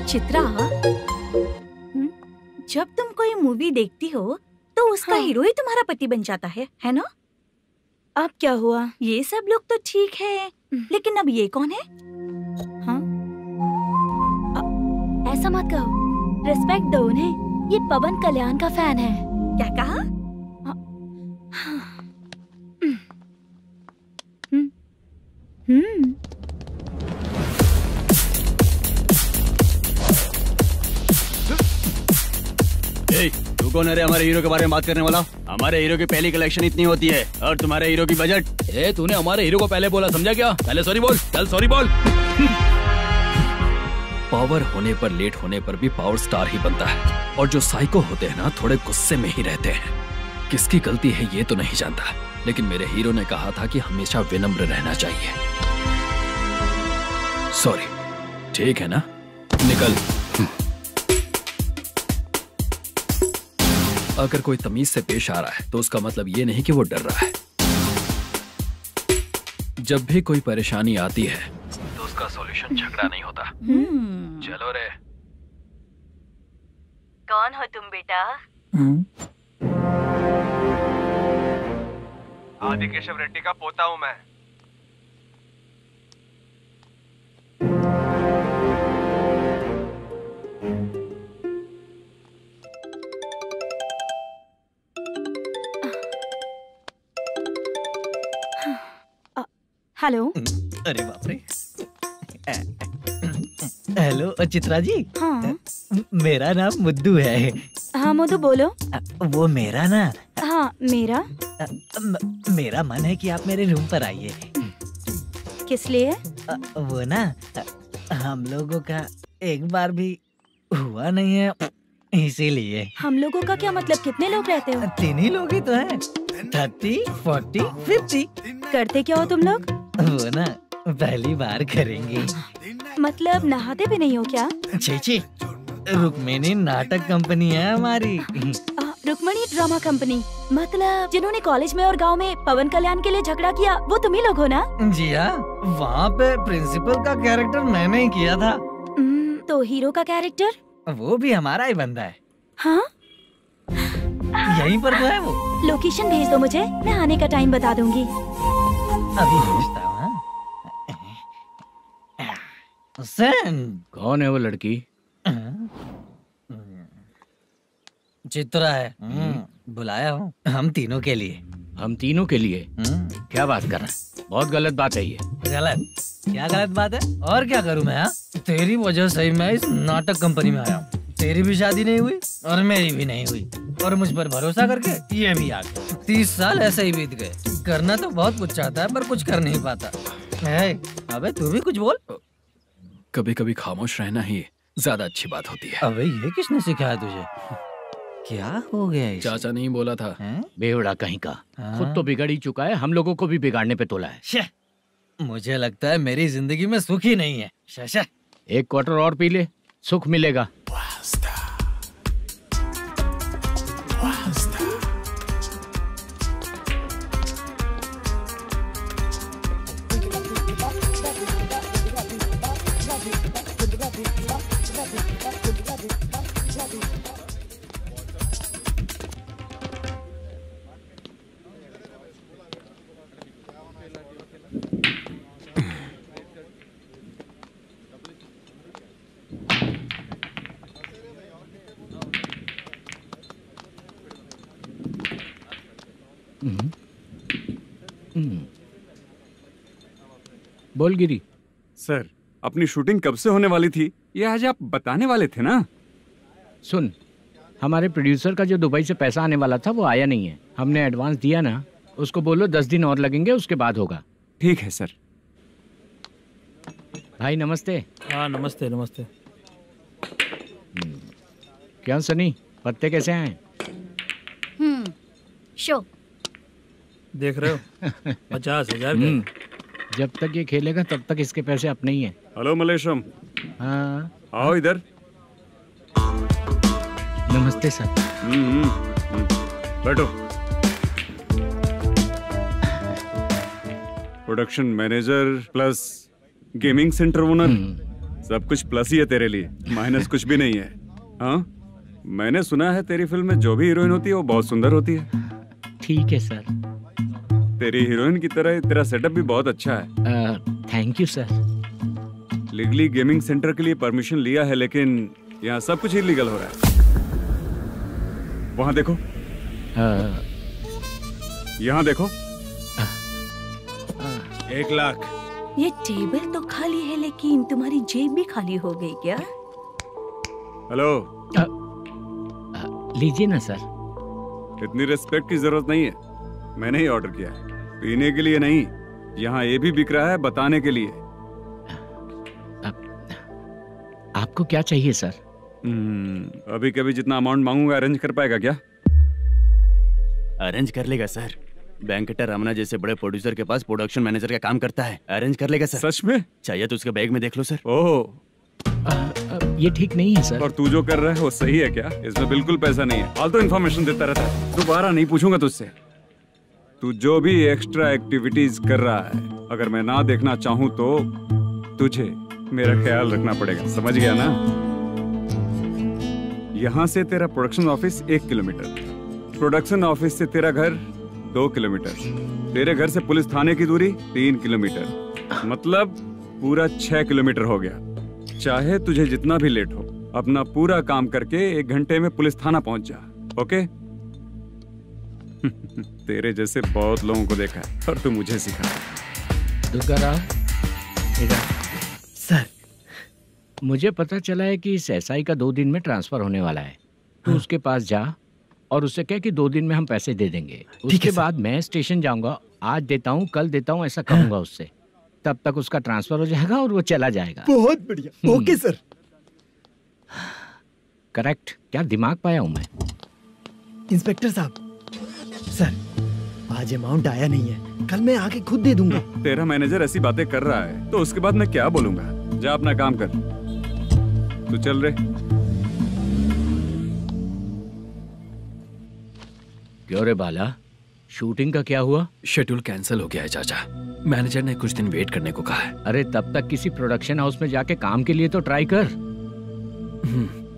चित्रा, जब तुम कोई मूवी देखती हो तो उसका हीरो ही तुम्हारा पति बन जाता है ना? अब क्या हुआ? ये सब लोग तो ठीक है, लेकिन अब ये कौन है? हाँ? ऐसा मत कहो, रिस्पेक्ट दो उन्हें। ये पवन कल्याण का फैन है। क्या कहा? तू कौन है रे हमारे हीरो के बारे में बात करने वाला? हमारे हीरो की पहली कलेक्शन इतनी होती है और तुम्हारे हीरो की बजट। तूने हमारे हीरो को पहले बोला, समझा क्या? पहले सॉरी बोल, चल सॉरी बोल। पावर होने पर लेट होने पर भी पावर स्टार ही बनता है, और जो साइको होते हैं ना थोड़े गुस्से में ही रहते हैं। किसकी गलती है ये तो नहीं जानता, लेकिन मेरे हीरो ने कहा था कि हमेशा विनम्र रहना चाहिए। सॉरी, ठीक है ना? निकल। अगर कोई तमीज से पेश आ रहा है तो उसका मतलब ये नहीं कि वो डर रहा है। जब भी कोई परेशानी आती है तो उसका सॉल्यूशन झगड़ा नहीं होता। चलो रे। कौन हो तुम बेटा? आदि केशव रेड्डी का पोता हूँ मैं। हेलो। अरे बाप रे। हेलो चित्रा जी। हाँ। मेरा नाम मुद्दू है। हाँ मुद्दू बोलो। वो मेरा ना। हाँ मेरा। मेरा मन है कि आप मेरे रूम पर आइए। किस लिए? वो ना हम लोगों का एक बार भी हुआ नहीं है, इसीलिए। हम लोगों का क्या मतलब? कितने लोग रहते हो? 3 ही लोग ही तो हैं। 30, 40, 50। करते क्या हो तुम लोग? वो ना पहली बार करेंगे। मतलब नहाते भी नहीं हो क्या? छी, रुक्मिणी नाटक कंपनी है हमारी। Rukmini drama company? मतलब जिन्होंने कॉलेज में और गांव में पवन कल्याण के लिए झगड़ा किया वो तुम ही लोग हो ना? जी हाँ, वहाँ पे प्रिंसिपल का कैरेक्टर मैंने ही किया था। तो हीरो का कैरेक्टर? वो भी हमारा ही बंदा है। हाँ? यहीं पर तो है वो। लोकेशन भेज दो मुझे, मैं आने का टाइम बता दूंगी। अभी भेजता हूँ। कौन है वो लड़की? चित्रा है। बुलाया हूँ हम तीनों के लिए। हम तीनों के लिए? क्या बात कर रहा है? बहुत गलत बात है ये। गलत? क्या गलत बात है? और क्या करूँ मैं? तेरी वजह से मैं इस नाटक कंपनी में आया हूँ। तेरी भी शादी नहीं हुई और मेरी भी नहीं हुई, और मुझ पर भरोसा करके ये भी आ गया। 30 साल ऐसे ही बीत गए। करना तो बहुत कुछ चाहता है पर कुछ कर नहीं पाता। अबे तू भी कुछ बोल। कभी कभी खामोश रहना ही ज्यादा अच्छी बात होती है। अबे ये किसने सिखाया तुझे? क्या हो गया इसे? चाचा नहीं बोला था? बेवड़ा कहीं का। खुद तो बिगड़ ही चुका है, हम लोगों को भी बिगाड़ने पे तोला है। मुझे लगता है मेरी जिंदगी में सुख ही नहीं है। एक क्वार्टर और पी ले, सुख मिलेगा। बोल गिरी। सर, अपनी शूटिंग कब से होने वाली थी ये आज आप बताने वाले थे ना? सुन, हमारे प्रोड्यूसर का जो दुबई से पैसा आने वाला था वो आया नहीं है। हमने एडवांस दिया ना, उसको बोलो 10 दिन और लगेंगे, उसके बाद होगा। ठीक है सर। भाई नमस्ते। हाँ नमस्ते नमस्ते। क्या सनी, पत्ते कैसे आए? शो देख रहे हो 50,000 के। जब तक ये खेलेगा तब तक इसके पैसे अपने ही हैं। हेलो मलेशम। हाँ आओ इधर। नमस्ते सर। बैठो। Production manager plus gaming centre owner, सब कुछ प्लस ही है तेरे लिए, माइनस कुछ भी नहीं है। हाँ, मैंने सुना है तेरी फिल्म में जो भी हीरोइन होती है वो बहुत सुंदर होती है। ठीक है सर। तेरी हीरोइन की तरह तेरा सेटअप भी बहुत अच्छा है। Thank you sir. Legally gaming centre के लिए परमिशन लिया है, लेकिन यहाँ सब कुछ इलीगल हो रहा है। वहाँ देखो, यहाँ देखो। 1 लाख। ये टेबल तो खाली है लेकिन तुम्हारी जेब भी खाली हो गई क्या? हेलो। लीजिए ना सर। इतनी रिस्पेक्ट की जरूरत नहीं है, मैंने ही ऑर्डर किया है। पीने के लिए नहीं, यहाँ ये भी बिक रहा है बताने के लिए। आपको क्या चाहिए सर? अभी कभी जितना अमाउंट मांगूंगा अरेंज कर पाएगा क्या? अरेंज कर लेगा सर। वेंकटर रमना जैसे बड़े प्रोड्यूसर के पास प्रोडक्शन मैनेजर का काम करता है, अरेंज कर लेगा सर। सच में? चाहिए तो उसके बैग में देख लो सर। ओह, ये ठीक नहीं है सर। और तू जो कर रहा है वो सही है क्या? इसमें बिल्कुल पैसा नहीं है, फालतू इन्फॉर्मेशन देता रहता है। दोबारा नहीं पूछूंगा तुझसे। तू जो भी एक्स्ट्रा एक्टिविटीज कर रहा है, अगर मैं ना देखना चाहूँ तो तुझे मेरा ख्याल रखना पड़ेगा, समझ गया ना? यहाँ से तेरा production office 1 kilometre, production office से तेरा घर 2 किलोमीटर, तेरे घर से पुलिस थाने की दूरी 3 किलोमीटर, मतलब पूरा 6 किलोमीटर हो गया। चाहे तुझे जितना भी लेट हो, अपना पूरा काम करके 1 घंटे में पुलिस थाना पहुंच जा, ओके? तेरे जैसे बहुत लोगों को देखा है और तू मुझे सिखा। सर, मुझे पता चला है कि इस एसआई का 2 दिन में ट्रांसफर होने वाला है। तो उसके पास जा और उससे कह कि 2 दिन में हम पैसे दे देंगे। उसके बाद मैं स्टेशन जाऊंगा, आज देता हूँ कल देता हूँ ऐसा कहूंगा उससे। तब तक उसका ट्रांसफर हो जाएगा और वो चला जाएगा। बहुत बढ़िया। Okay sir. करेक्ट। क्या दिमाग पाया हूँ मैं। इंस्पेक्टर साहब, सर आज अमाउंट आया नहीं है, कल मैं आके खुद दे दूंगा। तेरा मैनेजर ऐसी बातें कर रहा है तो उसके बाद मैं क्या बोलूंगा? जा अपना काम कर। तू चल रे। क्यों रे बाला, शूटिंग का क्या हुआ? शेड्यूल कैंसिल हो गया है चाचा। मैनेजर ने कुछ दिन वेट करने को कहा है। अरे तब तक किसी प्रोडक्शन हाउस में जाके काम के लिए तो ट्राई कर।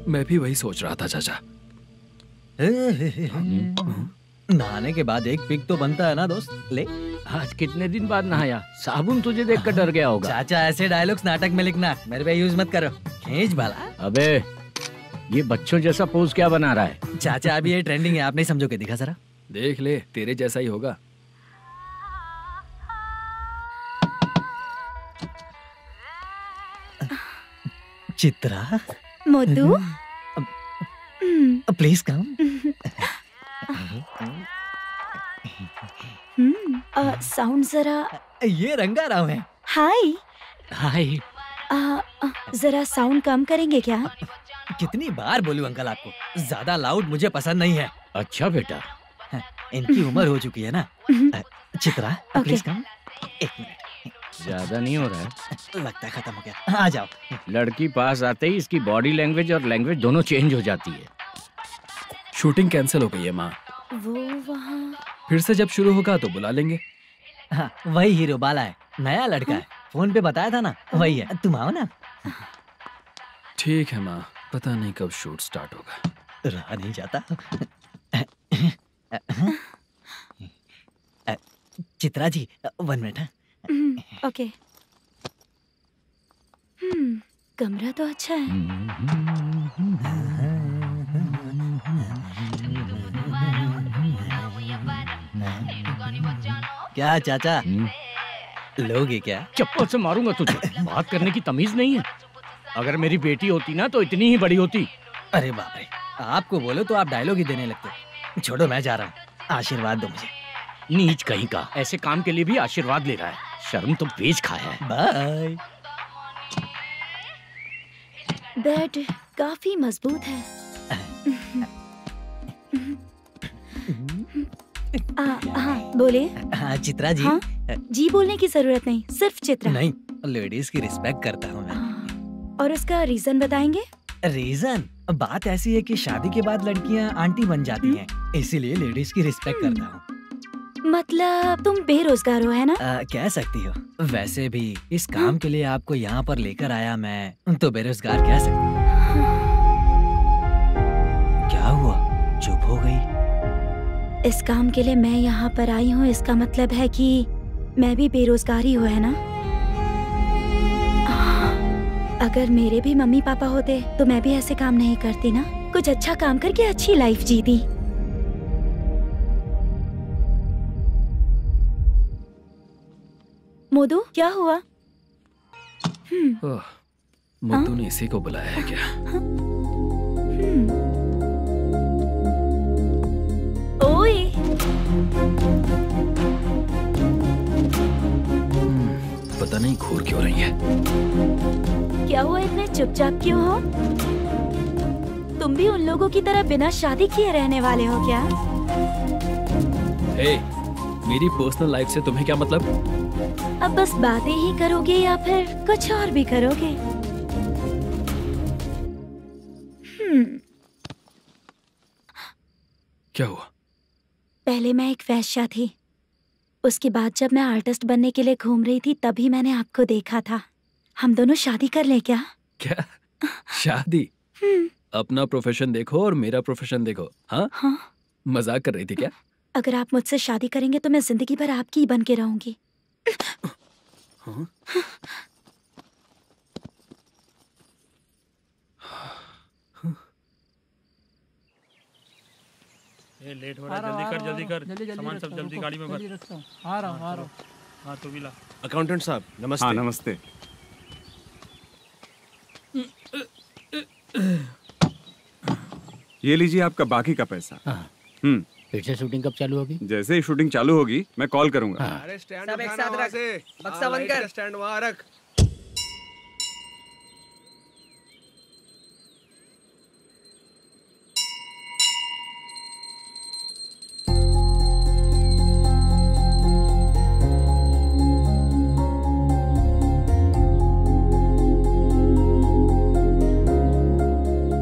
मैं भी वही सोच रहा था चाचा। नहाने के बाद एक पिक तो बनता है ना दोस्त। ले, आज कितने दिन बाद नहाया? साबुन तुझे देखकर डर गया होगा। चाचा ऐसे डायलॉग्स नाटक में लिखना, मेरे पे यूज मत करो। खींच बाला। अबे ये बच्चों जैसा पोज क्या बना रहा है? चाचा अभी ये ट्रेंडिंग है, आप नहीं समझोगे। दिखा जरा। देख ले, तेरे जैसा ही होगा। चित्रा। मोटू। Please come. साउंड जरा। ये रंगा राव है। हाय। हाय। जरा साउंड कम करेंगे क्या? कितनी बार बोलूं अंकल आपको, ज्यादा लाउड मुझे पसंद नहीं है। अच्छा बेटा, इनकी उम्र हो चुकी है ना। Chitra please come. 1 मिनट। ज्यादा नहीं हो रहा है? लगता है खत्म हो गया। आ जाओ। लड़की पास आते ही इसकी बॉडी लैंग्वेज और लैंग्वेज दोनों चेंज हो जाती है। शूटिंग कैंसिल हो गई है माँ। वो वहाँ। फिर से जब शुरू होगा तो बुला लेंगे। हाँ, वही हीरो बाला है, नया लड़का है। फोन पे बताया था ना, वही है। तुम आओ ना। ठीक है माँ, पता नहीं कब शूट स्टार्ट होगा। रहा नहीं जाता। चित्रा जी 1 मिनट। ओके। कमरा तो अच्छा है। क्या चाचा लोगे क्या? चप्पल से मारूंगा तुझे। बात करने की तमीज नहीं है। अगर मेरी बेटी होती ना तो इतनी ही बड़ी होती। अरे बाप रे, आपको बोलो तो आप डायलॉग ही देने लगते। छोड़ो, मैं जा रहा हूँ, आशीर्वाद दो मुझे। नीच कहीं का, ऐसे काम के लिए भी आशीर्वाद ले रहा है। शर्म तो बेच खाया है। बाय। बेड काफी मजबूत है। हाँ बोले। हाँ चित्रा जी। हाँ? जी बोलने की जरूरत नहीं, सिर्फ चित्रा। नहीं, लेडीज की रिस्पेक्ट करता हूँ मैं। और उसका रीजन बताएंगे? रीजन बात ऐसी है कि शादी के बाद लड़कियाँ आंटी बन जाती हैं, इसीलिए लेडीज की रिस्पेक्ट करता हूँ। मतलब तुम बेरोजगार हो, है ना? कह सकती हो। वैसे भी इस काम के लिए आपको यहाँ पर लेकर आया मैं, तो बेरोजगार कह सकती हूँ। क्या हुआ, चुप हो गई? इस काम के लिए मैं यहाँ पर आई हूँ, इसका मतलब है कि मैं भी बेरोजगार ही हूँ, है ना? अगर मेरे भी मम्मी पापा होते तो मैं भी ऐसे काम नहीं करती ना। कुछ अच्छा काम करके अच्छी लाइफ जीती। मोदू, क्या हुआ? मुद्दू ने इसी को बुलाया है क्या? ओए। पता नहीं घूर क्यों रही है। क्या हुआ, इतने चुपचाप क्यों हो? तुम भी उन लोगों की तरह बिना शादी किए रहने वाले हो क्या? हे, मेरी पर्सनल लाइफ से तुम्हें क्या मतलब? अब बस बातें ही करोगे या फिर कुछ और भी करोगे? क्या हुआ? पहले मैं एक वेश्या थी, उसके बाद जब मैं आर्टिस्ट बनने के लिए घूम रही थी तभी मैंने आपको देखा था। हम दोनों शादी कर ले क्या? क्या शादी? अपना प्रोफेशन देखो और मेरा प्रोफेशन देखो। हाँ? हाँ? मजाक कर रही थी क्या? अगर आप मुझसे शादी करेंगे तो मैं जिंदगी भर आपकी ही बन के रहूंगी। हाँ? ये लेट हो रहा है, जल्दी कर। सामान सब जल्दी गाड़ी में भर। आ रहा हूँ। हाँ तू भी ला। अकाउंटेंट साहब नमस्ते। हाँ नमस्ते। ये लीजिए आपका बाकी का पैसा। फिर से शूटिंग कब चालू होगी? जैसे ही शूटिंग चालू होगी मैं कॉल करूंगा। अरे स्टैंड सब एक साथ रख, बक्सा बंद कर। स्टैंड वहाँ रख।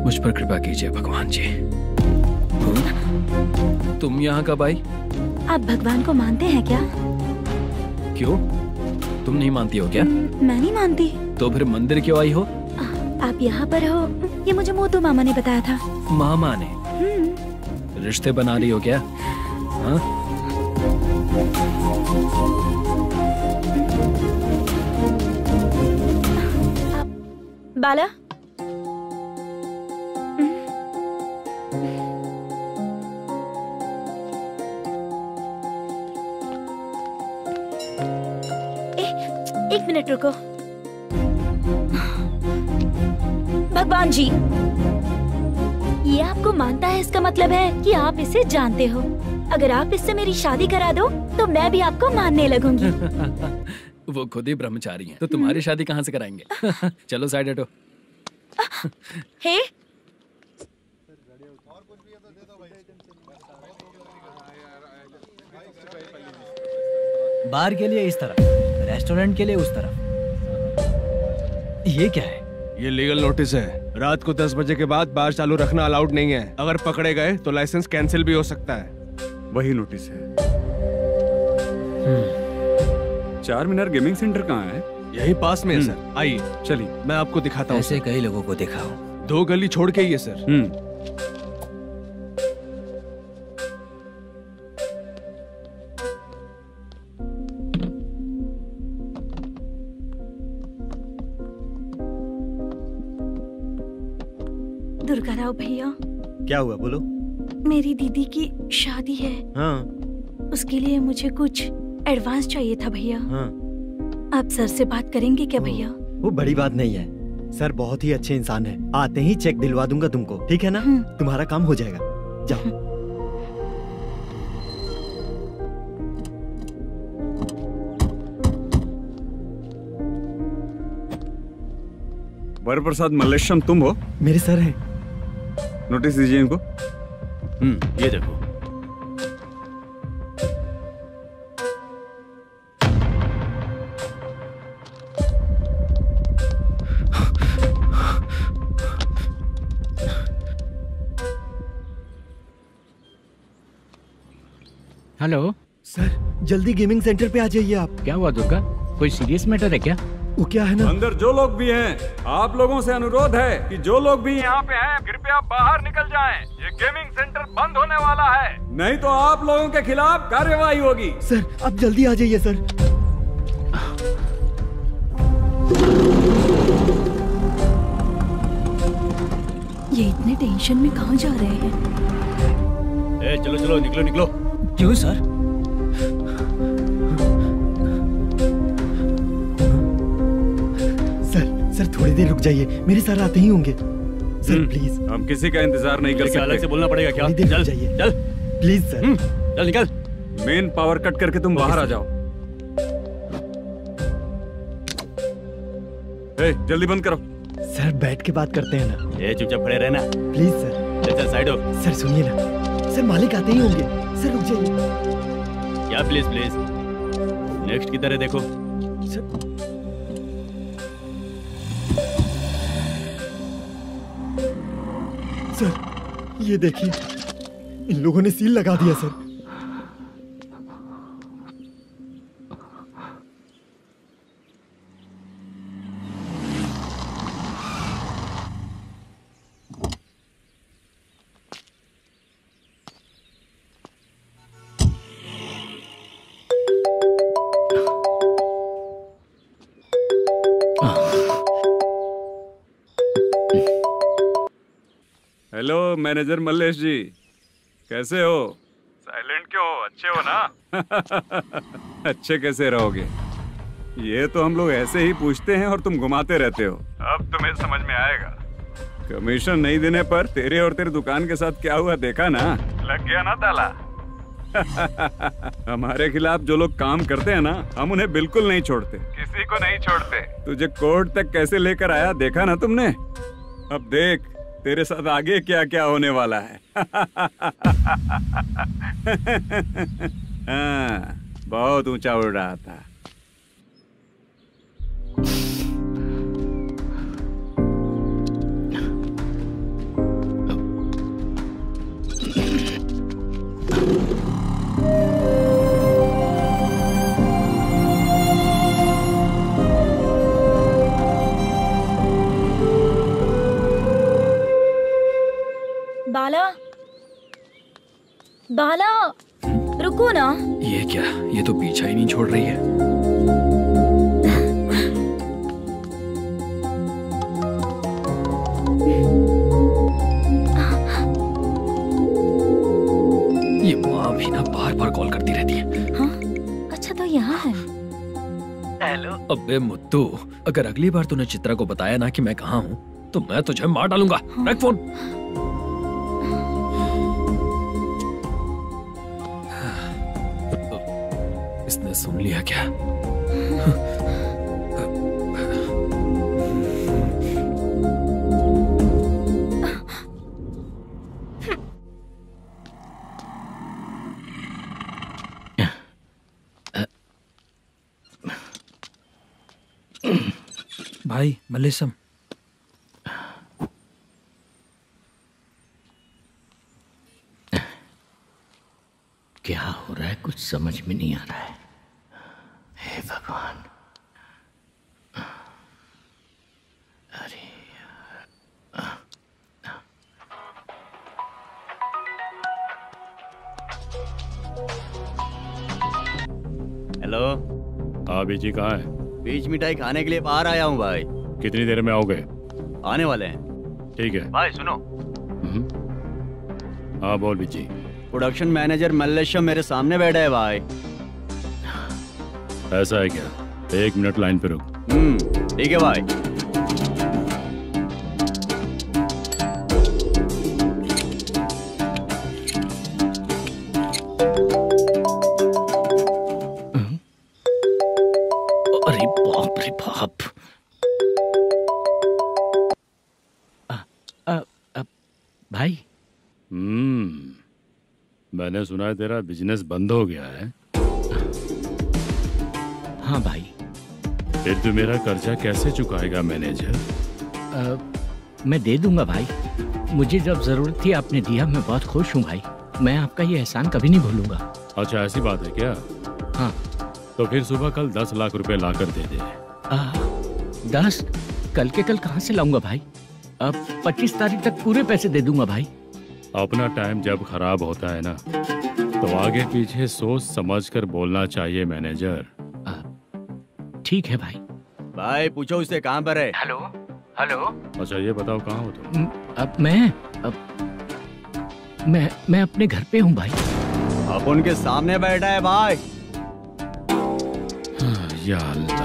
मुझ पर कृपा कीजिए भगवान जी। तुम यहाँ कब आई? आप भगवान को मानते हैं क्या? क्यों, तुम नहीं मानती हो क्या? मैं नहीं मानती। तो फिर मंदिर क्यों आई हो? आप यहाँ पर हो ये मुझे मोदू मामा ने बताया था। मामा ने? रिश्ते बना रही हो क्या? हाँ? बाला, एक मिनट रुको। भगवान जी, ये आपको मानता है, इसका मतलब है कि आप इसे जानते हो। अगर आप इससे मेरी शादी करा दो तो मैं भी आपको मानने लगूंगी। वो खुद ही ब्रह्मचारी हैं, तो तुम्हारी शादी कहाँ से कराएंगे? चलो साइड हटो। हे, बार के लिए इस तरफ, रेस्टोरेंट के लिए उस तरफ। ये क्या है? ये लीगल नोटिस है। रात को 10 बजे के बाद बार चालू रखना अलाउड नहीं है। अगर पकड़े गए तो लाइसेंस कैंसिल भी हो सकता है। वही नोटिस है। चार मीनार गेमिंग सेंटर कहाँ है? यही पास में है सर, आइए चलिए मैं आपको दिखाता हूँ। ऐसे कई लोगों को देखा हूँ। 2 गली छोड़ के ही है सर। दुर्गा राव भैया, क्या हुआ बोलो। मेरी दीदी की शादी है। हाँ। उसके लिए मुझे कुछ एडवांस चाहिए था भैया। हाँ। आप सर से बात करेंगे क्या भैया? वो बड़ी बात नहीं है, सर बहुत ही अच्छे इंसान है। आते ही चेक दिलवा दूंगा तुमको, ठीक है ना? तुम्हारा काम हो जाएगा, जाओ। वरप्रसाद मल्लेशम तुम हो? मेरे सर हैं। नोटिस दीजिए इनको। ये देखो। हेलो सर, जल्दी गेमिंग सेंटर पे आ जाइए आप। क्या हुआ दुर्गा? कोई सीरियस मैटर है क्या? वो क्या है ना, अंदर जो लोग भी हैं, आप लोगों से अनुरोध है कि जो लोग भी यहाँ पे हैं, कृपया बाहर निकल जाएं। ये गेमिंग सेंटर बंद होने वाला है, नहीं तो आप लोगों के खिलाफ कार्यवाही होगी। सर आप जल्दी आ जाइए सर। ये इतने टेंशन में कहाँ जा रहे हैं? चलो चलो निकलो निकलो। क्यों सर? सर थोड़ी देर रुक जाइए, मेरे सर आते ही होंगे। Sir please. हम किसी का इंतजार नहीं कर सकते। अलग से बोलना पड़ेगा क्या? चल जाइए, चल प्लीज सर। चल निकल। मेन पावर कट करके तुम बाहर आ जाओ। जल्दी बंद करो। सर बैठ के बात करते हैं ना। चुपचाप खड़े रहना प्लीज सर। चल साइड हो। सर सुनिए ना, सर मालिक आते ही होंगे। सर रुक जाइए। क्या प्लीज प्लीज? नेक्स्ट की तरह देखो। सर ये देखिए, इन लोगों ने सील लगा दिया सर। हेलो मैनेजर मल्लेश जी, कैसे हो? साइलेंट क्यों हो? अच्छे हो ना? अच्छे कैसे रहोगे? ये तो हम लोग ऐसे ही पूछते हैं और तुम घुमाते रहते हो। अब तुम्हें समझ में आएगा। कमीशन नहीं देने पर तेरे और तेरी दुकान के साथ क्या हुआ देखा ना? लग गया ना ताला। हमारे खिलाफ जो लोग काम करते हैं ना, हम उन्हें बिल्कुल नहीं छोड़ते, किसी को नहीं छोड़ते। तुझे कोर्ट तक कैसे लेकर आया देखा ना तुमने? अब देख तेरे साथ आगे क्या क्या होने वाला है। हाँ, बहुत ऊंचा उड़ रहा था। बाला, बाला, रुको ना। ये क्या? ये तो पीछा ही नहीं छोड़ रही है। ये माँ भी ना बार बार कॉल करती रहती है। हाँ? अच्छा तो यहाँ है। हेलो। अबे मुद्दू, अगर अगली बार तूने चित्रा को बताया ना कि मैं कहाँ हूँ, तो मैं तुझे मार डालूंगा। रख फोन। इसने सुन लिया क्या? भाई मल्लेशम, क्या हो रहा है? कुछ समझ में नहीं आ रहा है। हे भगवान। अरे हेलो। अभी जी कहाँ है? बीच मिठाई खाने के लिए बाहर आया हूँ भाई। कितनी देर में आओगे? आने वाले हैं। ठीक है भाई सुनो। हाँ बोल बिजी। प्रोडक्शन मैनेजर मल्लेशम मेरे सामने बैठा है भाई। ऐसा है क्या? 1 मिनट लाइन पे रुक। ठीक है भाई। अरे बाप रे बाप। भाई। मैंने सुना है तेरा बिजनेस बंद हो गया है। हाँ भाई। फिर तू मेरा कर्जा कैसे चुकाएगा मैनेजर? मैं दे दूंगा भाई। मुझे जब जरूरत थी आपने दिया, मैं बहुत खुश हूँ भाई। मैं आपका ये एहसान कभी नहीं भूलूंगा। अच्छा ऐसी बात है क्या? हाँ। तो फिर सुबह कल 10 लाख रुपए लाकर दे दे। 10? कल के कल कहाँ से लाऊंगा भाई? अब 25 तारीख तक पूरे पैसे दे दूंगा भाई। अपना टाइम जब खराब होता है ना, तो आगे पीछे सोच समझ कर बोलना चाहिए मैनेजर। ठीक है भाई। भाई पूछो उससे कहाँ पर है? Hello hello. अच्छा ये बताओ कहाँ हो तुम? अब मैं अपने घर पे हूँ भाई। अब उनके सामने बैठा है भाई। या अल्लाह।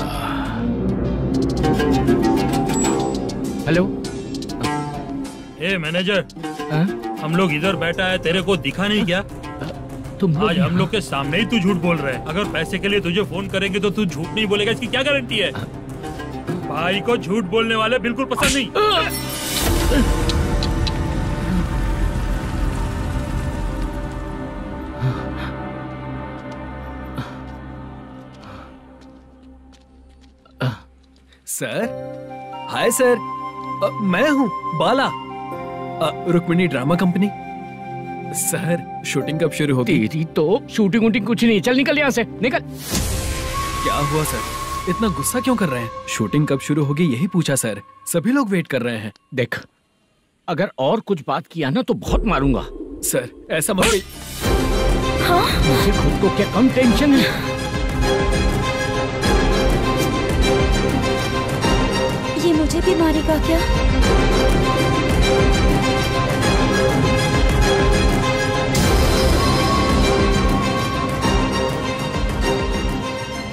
हेलो। ए मैनेजर, हम लोग इधर बैठा है, तेरे को दिखा नहीं क्या? तुम आज हम लोग के सामने ही तू झूठ बोल रहा है। अगर पैसे के लिए तुझे फोन करेंगे तो तू झूठ नहीं बोलेगा, इसकी क्या गारंटी है? भाई को झूठ बोलने वाले बिल्कुल पसंद नहीं। सर, हाय सर, मैं हूँ Bala, Rukmini drama company. Sir shooting कब शुरू होगी? तेरी तो शूटिंग वूटिंग कुछ नहीं। चल निकल यहाँ से, निकल। क्या हुआ सर, इतना गुस्सा क्यों कर रहे हैं? शूटिंग कब शुरू होगी यही पूछा सर, सभी लोग वेट कर रहे हैं। देख, अगर और कुछ बात किया ना तो बहुत मारूंगा। सर ऐसा मत। मुझे खुद को क्या कम टेंशन है? ये मुझे भी मारेगा क्या?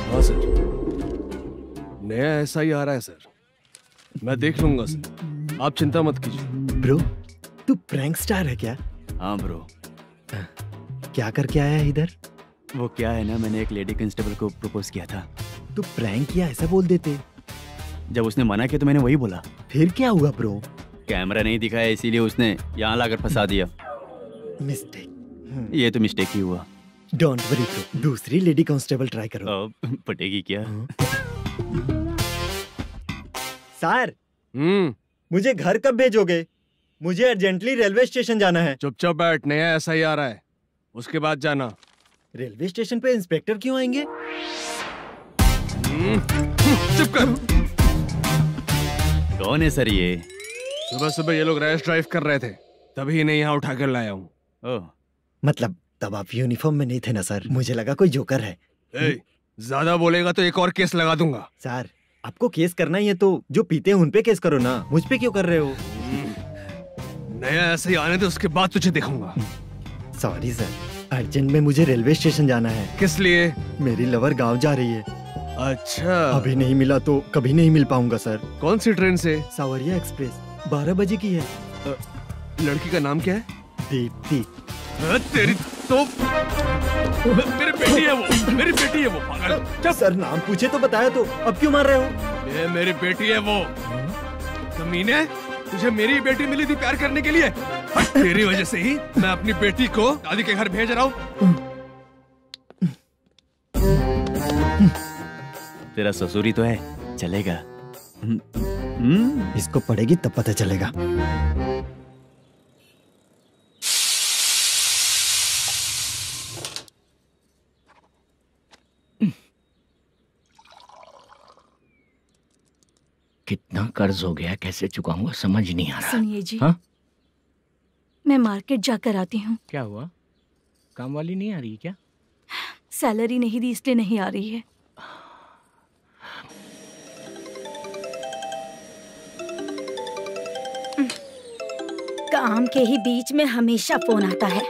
हाँ सर, नया ऐसा ही आ रहा है सर, मैं देख लूंगा सर, आप चिंता मत कीजिए। ब्रो, तू प्रैंक स्टार है क्या? हाँ ब्रो। क्या करके आया है इधर? वो क्या है ना, मैंने एक लेडी कांस्टेबल को प्रपोज किया था। तू प्रैंक किया ऐसा बोल देते। जब उसने मना किया तो मैंने वही बोला। फिर क्या हुआ ब्रो? कैमरा नहीं दिखाया इसीलिए उसने यहाँ लाकर फंसा दिया। मिस्टेक। ये तो मिस्टेक ही हुआ। डोंट वरी ब्रो, दूसरी लेडी कांस्टेबल ट्राई करो। पटेगी क्या? सर, मुझे घर कब भेजोगे? मुझे अर्जेंटली रेलवे स्टेशन जाना है। चुपचाप बैठ, नया ऐसा ही आ रहा है, उसके बाद जाना। रेलवे स्टेशन पे इंस्पेक्टर क्यों आएंगे? चुप कर। कौन है सर ये? सुबह सुबह ये लोग रैश ड्राइव कर रहे थे, तभी इन्हें यहाँ उठा कर लाया हूँ। मतलब तब आप यूनिफॉर्म में नहीं थे ना सर, मुझे लगा कोई जोकर है। ज्यादा बोलेगा तो एक और केस लगा दूंगा। सर, आपको केस करना ही है तो जो पीते हैं उन पे केस करो ना, मुझ पे क्यों कर रहे हो? नया ऐसे ही आने दो, उसके बाद तुझे देखूंगा। सॉरी सर, अर्जेंट में मुझे रेलवे स्टेशन जाना है। किस लिए? मेरी लवर गांव जा रही है। अच्छा, अभी नहीं मिला तो कभी नहीं मिल पाऊंगा सर। कौन सी ट्रेन से? सावरिया एक्सप्रेस, 12 बजे की है। लड़की का नाम क्या है? दीप्ति। तेरी तो मेरी बेटी है वो, मेरी बेटी है वो, पागल। सर नाम पूछे तो बताया, तो अब क्यों मार रहे हो? ये मेरी बेटी है वो। कमीने, तुझे मेरी बेटी मिली थी प्यार करने के लिए, तेरी वजह से ही मैं अपनी बेटी को दादी के घर भेज रहा हूँ। तेरा ससुरी तो है, चलेगा। इसको पढ़ेगी तब पता चलेगा। कितना कर्ज हो गया, कैसे चुकाऊंगा समझ नहीं आ रहा। सुनिए जी, हाँ? मैं मार्केट जाकर आती हूँ। क्या हुआ? काम वाली नहीं आ रही क्या? सैलरी नहीं दी इसलिए नहीं आ रही है। काम के ही बीच में हमेशा फोन आता है।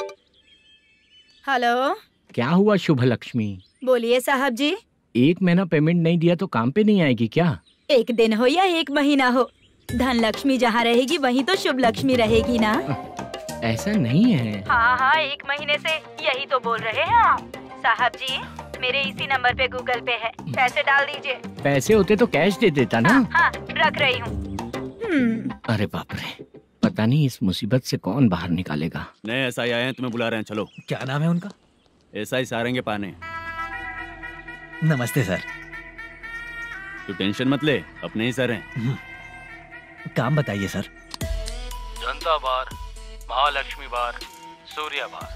हेलो, क्या हुआ शुभ लक्ष्मी? बोलिए साहब जी। 1 महीना पेमेंट नहीं दिया तो काम पे नहीं आएगी क्या? 1 दिन हो या 1 महीना हो, धन लक्ष्मी जहाँ रहेगी वहीं तो शुभ लक्ष्मी रहेगी ना। ऐसा नहीं है। हाँ, 1 महीने से यही तो बोल रहे हैं आप। साहब जी, मेरे इसी नंबर पे गूगल पे है, पैसे डाल दीजिए। पैसे होते तो कैश दे देता ना। हाँ, रख रही हूँ। अरे बाप रे, पता नहीं इस मुसीबत से कौन बाहर निकालेगा। नए एसआई आए हैं, तुम्हें बुला रहे हैं, चलो। क्या नाम है उनका? एसआई सारंगे पाने। नमस्ते सर। तू टेंशन मत ले, अपने ही सर हैं। काम बताइए सर। जनता बार, महालक्ष्मी बार, सूर्या बार,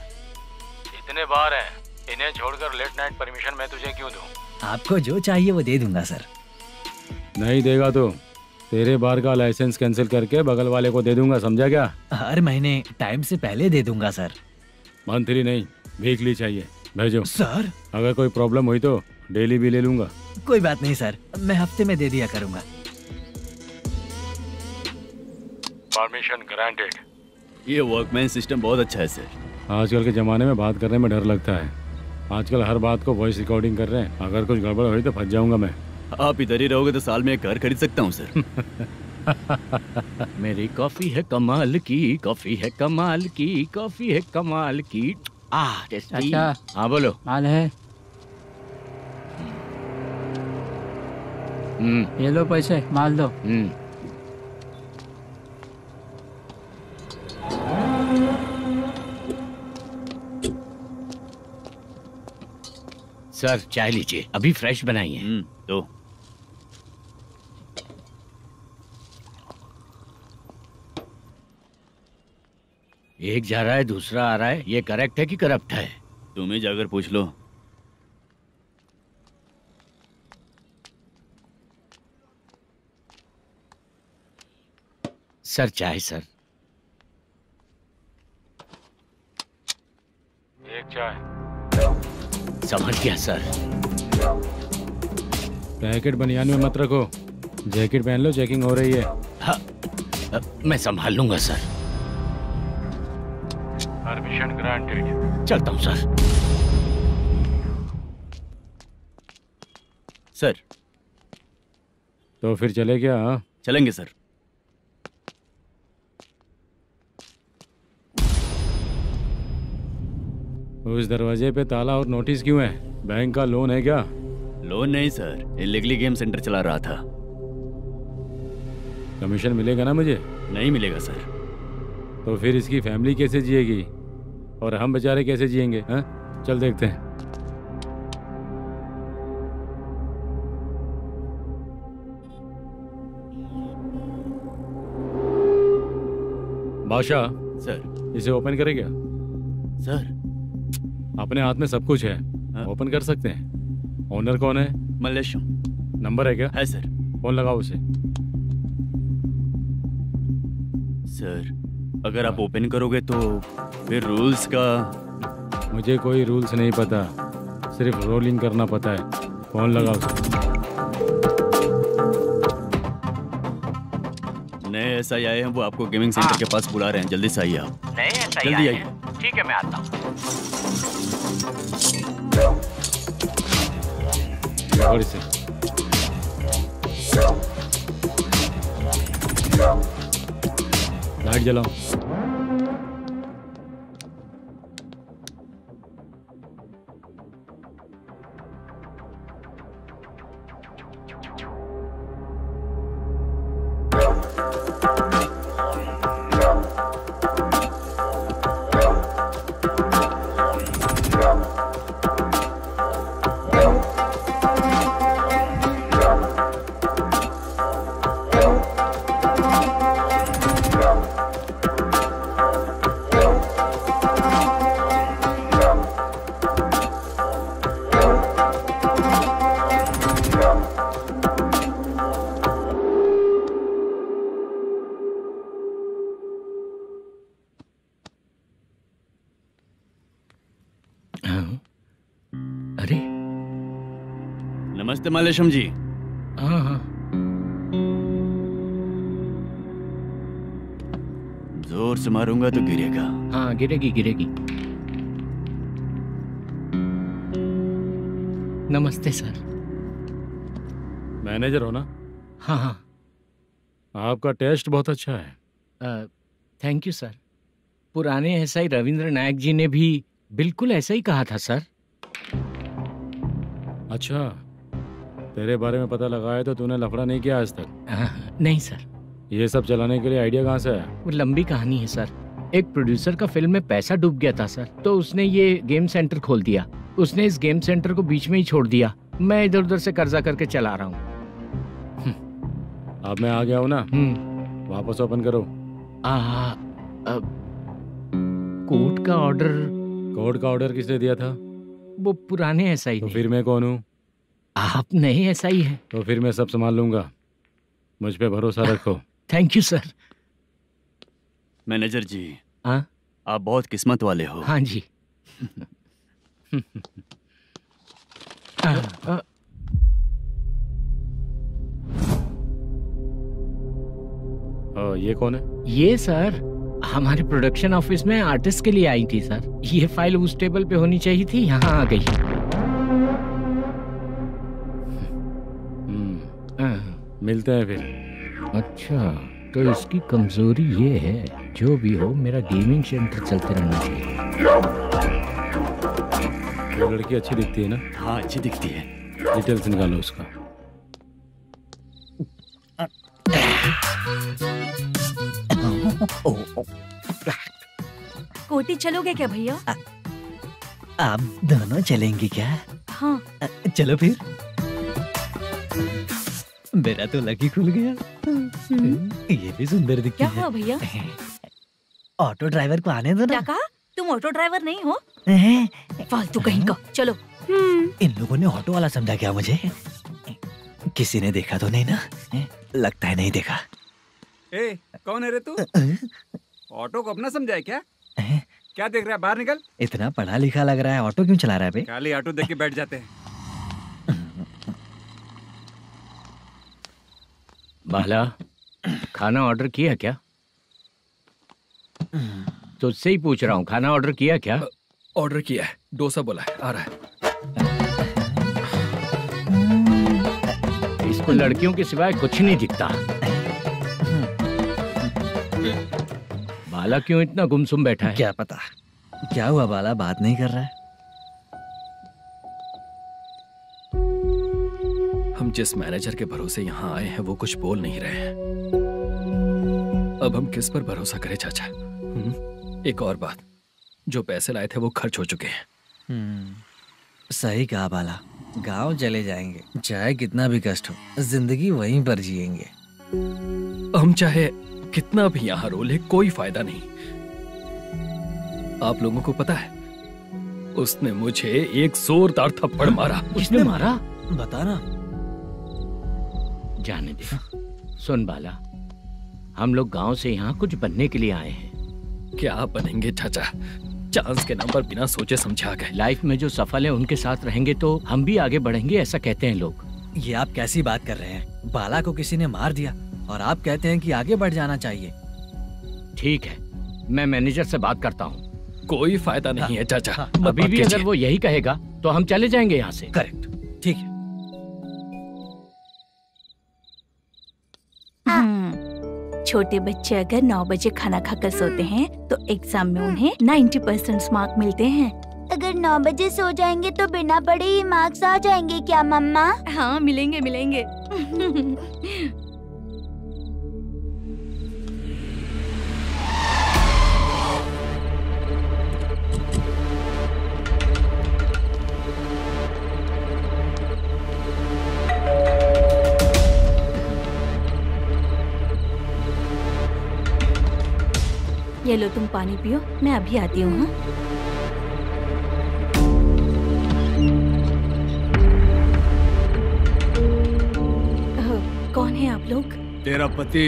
इतने बार हैं। इन्हें छोड़कर लेट नाइट परमिशन मैं तुझे क्यों दूं? आपको जो चाहिए वो दे दूंगा सर। नहीं देगा तो तेरे बार का लाइसेंस कैंसिल करके बगल वाले को दे दूंगा, समझा क्या? हर महीने टाइम से पहले दे दूंगा सर। मंथली नहीं, वीकली चाहिए, भेजो। सर अगर कोई प्रॉब्लम हुई तो डेली भी ले लूंगा। कोई बात नहीं सर, मैं हफ्ते में दे दिया करूंगा। Permission granted. ये वर्कमैन सिस्टम बहुत अच्छा है सर। आजकल के जमाने में बात करने में डर लगता है। आजकल हर बात को वॉइस रिकॉर्डिंग कर रहे हैं। अगर कुछ गड़बड़ हुई तो फंस जाऊंगा मैं। आप इधर ही रहोगे तो साल में 1 घर खरीद सकता हूँ सर। मेरी कॉफी है कमाल की, कॉफी है कमाल की, कॉफी है कमाल की। टेस्टी। अच्छा, हाँ बोलो। माल है। ये लो पैसे, माल दो। सर चाय लीजिए, अभी फ्रेश बनाई है। तो एक जा रहा है दूसरा आ रहा है, ये करेक्ट है कि करप्ट है? तुम ही जाकर पूछ लो। सर चाय सर। एक चाय। समझ गया सर। पैकेट बनियान में मत रखो, जैकेट पहन लो, चेकिंग हो रही है। हाँ, मैं संभाल लूंगा सर। Permission granted. चलता हूँ सर। सर तो फिर चले क्या? हाँ? चलेंगे सर। उस दरवाजे पे ताला और नोटिस क्यों है? बैंक का लोन है क्या? लोन नहीं सर, इलीगली गेम सेंटर चला रहा था। कमीशन मिलेगा ना मुझे? नहीं मिलेगा सर। तो फिर इसकी फैमिली कैसे जिएगी और हम बेचारे कैसे जिएंगे? हाँ? चल देखते हैं। बादशाह सर। इसे ओपन करे क्या? सर अपने हाथ में सब कुछ है, ओपन कर सकते हैं। ओनर कौन है? मल्लेशम। नंबर है क्या? है सर। फोन लगाओ उसे। सर अगर आप ओपन करोगे तो फिर रूल्स का। मुझे कोई रूल्स नहीं पता, सिर्फ रोलिंग करना पता है। फोन लगाओ उसे। नए एसआई आए हैं, वो आपको गेमिंग सेंटर के पास बुला रहे हैं, जल्दी से आइए आप। नए एसआई जल्दी आए आइए। हैं? ठीक है मैं आता हूँ। और इसे लाइट जलाओ। नमस्ते मल्लेशम जी। हाँ हाँ। जोर से मारूंगा तो गिरेगा। हाँ गिरेगी गिरेगी। नमस्ते सर। मैनेजर हो ना? हाँ हाँ। आपका टेस्ट बहुत अच्छा है। Thank you sir. पुराने एसआई रविंद्र नायक जी ने भी बिल्कुल ऐसा ही कहा था सर। अच्छा, तेरे बारे में पता लगा है तो तूने लफड़ा नहीं किया आज तक? नहीं सर। ये सब चलाने के लिए आइडिया कहाँ से है? वो लंबी कहानी है सर। एक प्रोड्यूसर का फिल्म में पैसा डूब गया था सर, तो उसने ये गेम सेंटर खोल दिया। उसने इस गेम सेंटर को बीच में ही छोड़ दिया। मैं इधर उधर से कर्जा करके चला रहा हूँ। अब मैं आ गया हूँ ना, वापस ओपन करो। कोर्ट का ऑर्डर। कोर्ट का ऑर्डर किसने दिया था? वो पुराने एसआई। तो फिर मैं कौन हूँ? आप नए एसआई हैं। तो फिर मैं सब संभाल लूंगा, मुझ पे भरोसा रखो। Thank you sir. मैनेजर जी, हाँ? आप बहुत किस्मत वाले हो। हाँ जी। ये कौन है? ये सर हमारे प्रोडक्शन ऑफिस में आर्टिस्ट के लिए आई थी सर। ये फाइल उस टेबल पे होनी चाहिए थी, यहाँ आ गई। मिलते हैं फिर। अच्छा, तो इसकी कमजोरी ये है, जो भी हो मेरा गेमिंग सेंटर चलते रहना चाहिए। ये लड़की अच्छी दिखती है ना? हाँ, अच्छी दिखती है। डिटेल्स निकालो उसका। कोटी चलोगे क्या भैया? आप दोनों चलेंगे क्या? हाँ। चलो फिर। मेरा तो लकी खुल गया। ये भी सुंदर दिखती क्या है। हुआ भैया? ऑटो ड्राइवर को आने दो ना। क्या कहा? तुम ऑटो ड्राइवर नहीं हो? फालतू कहीं का। चलो। इन लोगों ने ऑटो वाला समझा क्या मुझे? किसी ने देखा तो नहीं ना? लगता है नहीं देखा। ए, कौन है रे तू? ऑटो को अपना समझा है क्या? क्या देख रहा है? बाहर निकल। इतना पढ़ा लिखा लग रहा है, ऑटो क्यों चला रहा है बे? खाली ऑटो देख के बैठ जाते हैं। बाला, खाना ऑर्डर किया क्या? तुझसे ही पूछ रहा हूँ, खाना ऑर्डर किया क्या? ऑर्डर किया है, डोसा बोला है, आ रहा है। इसको लड़कियों के सिवाय कुछ नहीं दिखता। बाला क्यों इतना गुमसुम बैठा है? क्या पता क्या हुआ, बाला बात नहीं कर रहा है। हम जिस मैनेजर के भरोसे यहाँ आए हैं वो कुछ बोल नहीं रहे हैं। अब हम किस पर भरोसा करें चाचा? एक और बात, जो पैसे लाए थे वो खर्च हो चुके हैं। सही कहा बाला, गांव चले जाएंगे, चाहे कितना भी कष्ट हो, जिंदगी वहीं पर जिएंगे। हम चाहे कितना भी यहाँ रो ले, कोई फायदा नहीं। आप लोगों को पता है, उसने मुझे एक जोरदार थप्पड़ मारा। किसने मारा? बताना। जाने दे। सुन बाला, हम लोग गांव से यहाँ कुछ बनने के लिए आए हैं। क्या बनेंगे चाचा? चांस के नाम पर बिना सोचे समझे आ गए। लाइफ में जो सफल है उनके साथ रहेंगे तो हम भी आगे बढ़ेंगे, ऐसा कहते हैं लोग। ये आप कैसी बात कर रहे हैं? बाला को किसी ने मार दिया और आप कहते हैं कि आगे बढ़ जाना चाहिए। ठीक है, मैं मैनेजर से बात करता हूँ। कोई फायदा नहीं है चाचा। अभी भी अगर वो यही कहेगा तो हम चले जाएंगे यहाँ से। करेक्ट, ठीक है। छोटे बच्चे अगर 9 बजे खाना खाकर सोते हैं तो एग्जाम में उन्हें 90% मार्क मिलते हैं। अगर 9 बजे सो जाएंगे तो बिना पढ़े ही मार्क्स आ जाएंगे क्या मम्मा? हाँ, मिलेंगे मिलेंगे। ये लो, तुम पानी पियो, मैं अभी आती हूँ। हाँ? कौन है आप लोग? तेरा पति।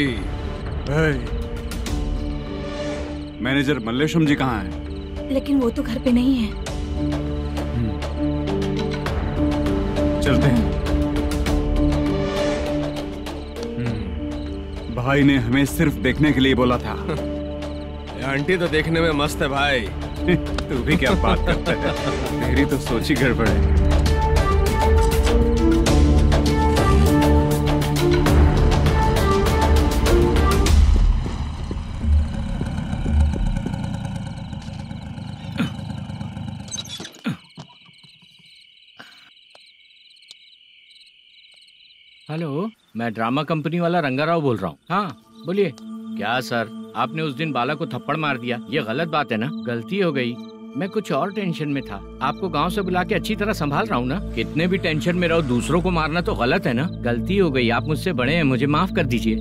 मैनेजर मल्लेशम जी कहाँ हैं? लेकिन वो तो घर पे नहीं है। चलते हैं। भाई ने हमें सिर्फ देखने के लिए बोला था। आंटी तो देखने में मस्त है भाई। तू भी क्या बात करता है? तेरी तो सोच ही गड़बड़ है। हेलो, मैं ड्रामा कंपनी वाला रंगाराव बोल रहा हूँ। हाँ बोलिए। क्या सर, आपने उस दिन बाला को थप्पड़ मार दिया, ये गलत बात है ना? गलती हो गई, मैं कुछ और टेंशन में था। आपको गांव से बुला के अच्छी तरह संभाल रहा हूँ ना। कितने भी टेंशन में रहो, दूसरों को मारना तो गलत है ना। गलती हो गई, आप मुझसे बड़े हैं, मुझे माफ कर दीजिए।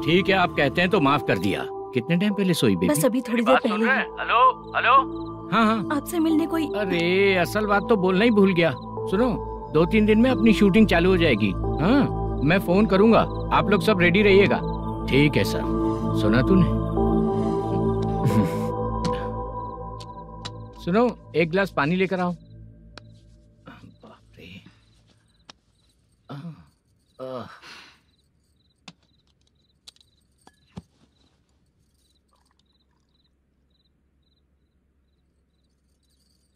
ठीक है, आप कहते हैं तो माफ कर दिया। कितने टाइम पहले सोई बेबी? बस अभी थोड़ी देर पहले। Hello hello. हाँ हाँ, आपसे मिलने कोई। अरे असल बात तो बोलना ही भूल गया। सुनो, 2-3 दिन में अपनी शूटिंग चालू हो जाएगी। हाँ, मैं फोन करूंगा, आप लोग सब रेडी रहिएगा। ठीक है सर। सुना तूने? सुनो, एक गिलास पानी लेकर आओ। बाप रे।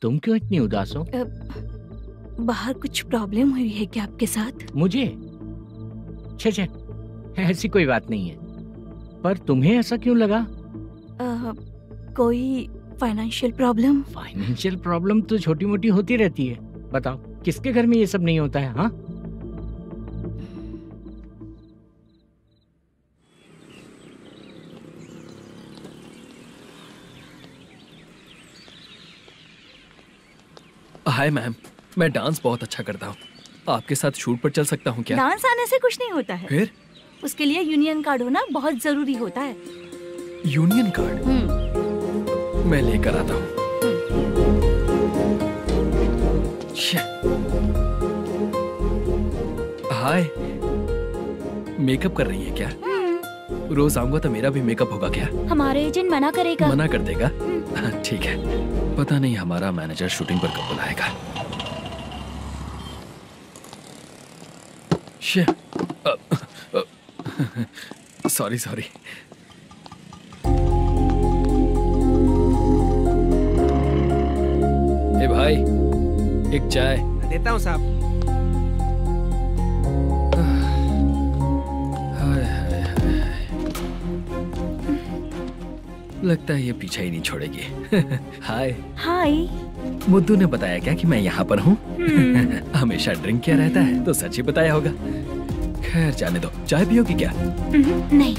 तुम क्यों इतनी उदास हो? बाहर कुछ प्रॉब्लम हुई है क्या आपके साथ? मुझे? छे, ऐसी कोई बात नहीं है। पर तुम्हें ऐसा क्यों लगा? कोई फाइनेंशियल प्रॉब्लम? फाइनेंशियल प्रॉब्लम तो छोटी मोटी होती रहती है। बताओ, किसके घर में ये सब नहीं होता है? हाँ, हाय मैम, मैं डांस बहुत अच्छा करता हूँ। आपके साथ शूट पर चल सकता हूँ क्या? डांस आने से कुछ नहीं होता है। फिर? उसके लिए यूनियन कार्ड होना बहुत जरूरी होता है। Union card? मैं लेकर आता हूँ। हाय, मेकअप कर रही है क्या? रोज आऊंगा तो मेरा भी मेकअप होगा क्या? हमारे एजेंट मना करेगा। मना कर देगा? ठीक है, पता नहीं हमारा मैनेजर शूटिंग पर कब बुलाएगा। सॉरी। ए भाई, एक चाय। देता हूँ साहब। लगता है ये पीछा ही नहीं छोड़ेगी। हाय। हाय। मुद्दू ने बताया क्या कि मैं यहाँ पर हूँ? हमेशा ड्रिंक किया रहता है तो सच ही बताया होगा। खैर जाने दो, चाय पियोगी क्या? नहीं।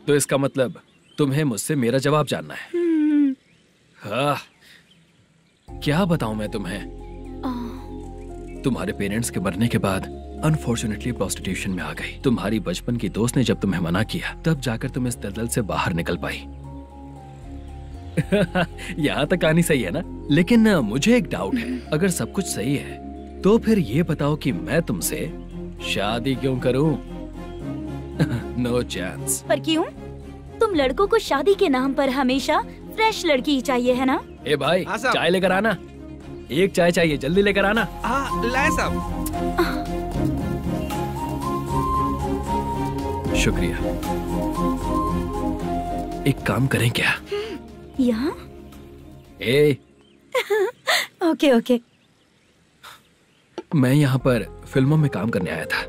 तो इसका मतलब तुम्हें मुझसे मेरा जवाब जानना है? हाँ, क्या बताऊं मैं तुम्हें? तुम्हारे पेरेंट्स के मरने के बाद अनफॉर्चुनेटली प्रोस्टिट्यूशन में आ गई। तुम्हारी बचपन की दोस्त ने जब तुम्हें मना किया, तब जाकर तुम इस दलदल से बाहर निकल पाई। यहाँ तक कहानी सही है ना? लेकिन मुझे एक डाउट है। अगर सब कुछ सही है तो फिर ये बताओ कि मैं तुमसे शादी क्यों करूं? No chance. पर क्यों? तुम लड़कों को शादी के नाम पर हमेशा फ्रेश लड़की ही चाहिए, है ना? ए भाई, चाय लेकर आना। एक चाय चाहिए, जल्दी लेकर आना। हाँ, लाए साहब। शुक्रिया। एक काम करें क्या? यहाँ? ओके। मैं यहाँ पर फिल्मों में काम करने आया था।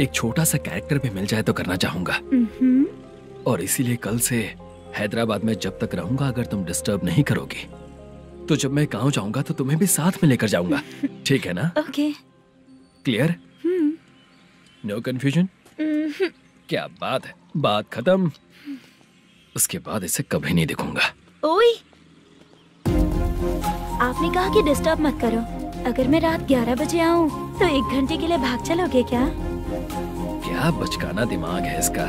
एक छोटा सा कैरेक्टर भी मिल जाए तो करना चाहूंगा। और इसीलिए कल से हैदराबाद में जब तक रहूंगा, अगर तुम डिस्टर्ब नहीं करोगी तो जब मैं गांव जाऊंगा तो तुम्हें भी साथ में लेकर जाऊंगा। ठीक है ना? ओके। क्लियर? No confusion? क्या बात है, बात खत्म। उसके बाद इसे कभी नहीं दिखूंगा। ओए, आपने कहा कि डिस्टर्ब मत करो। अगर मैं रात 11 बजे आऊं तो 1 घंटे के लिए भाग चलोगे क्या? क्या बचकाना दिमाग है इसका।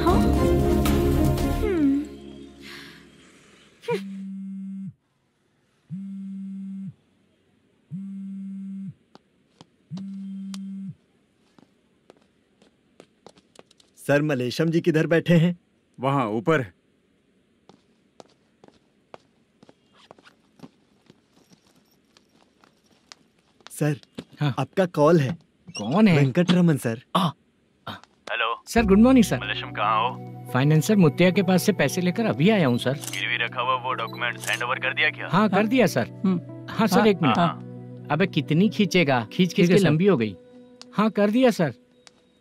हाँ? सर, मलेशम जी किधर बैठे हैं? वहाँ ऊपर। सर, आपका कॉल है। कौन है? Venkataraman sir. Hello sir, good morning sir. Malesham कहाँ हो? फाइनेंसर मुत्तिया के पास से पैसे लेकर अभी आया हूँ सर। गिरवी रखा हुआ वो डॉक्यूमेंट हैंड ओवर कर दिया क्या? हाँ, कर दिया सर। हाँ सर, एक मिनट। अबे कितनी खींचेगा, खींच के लंबी हो गई। हाँ, कर दिया सर।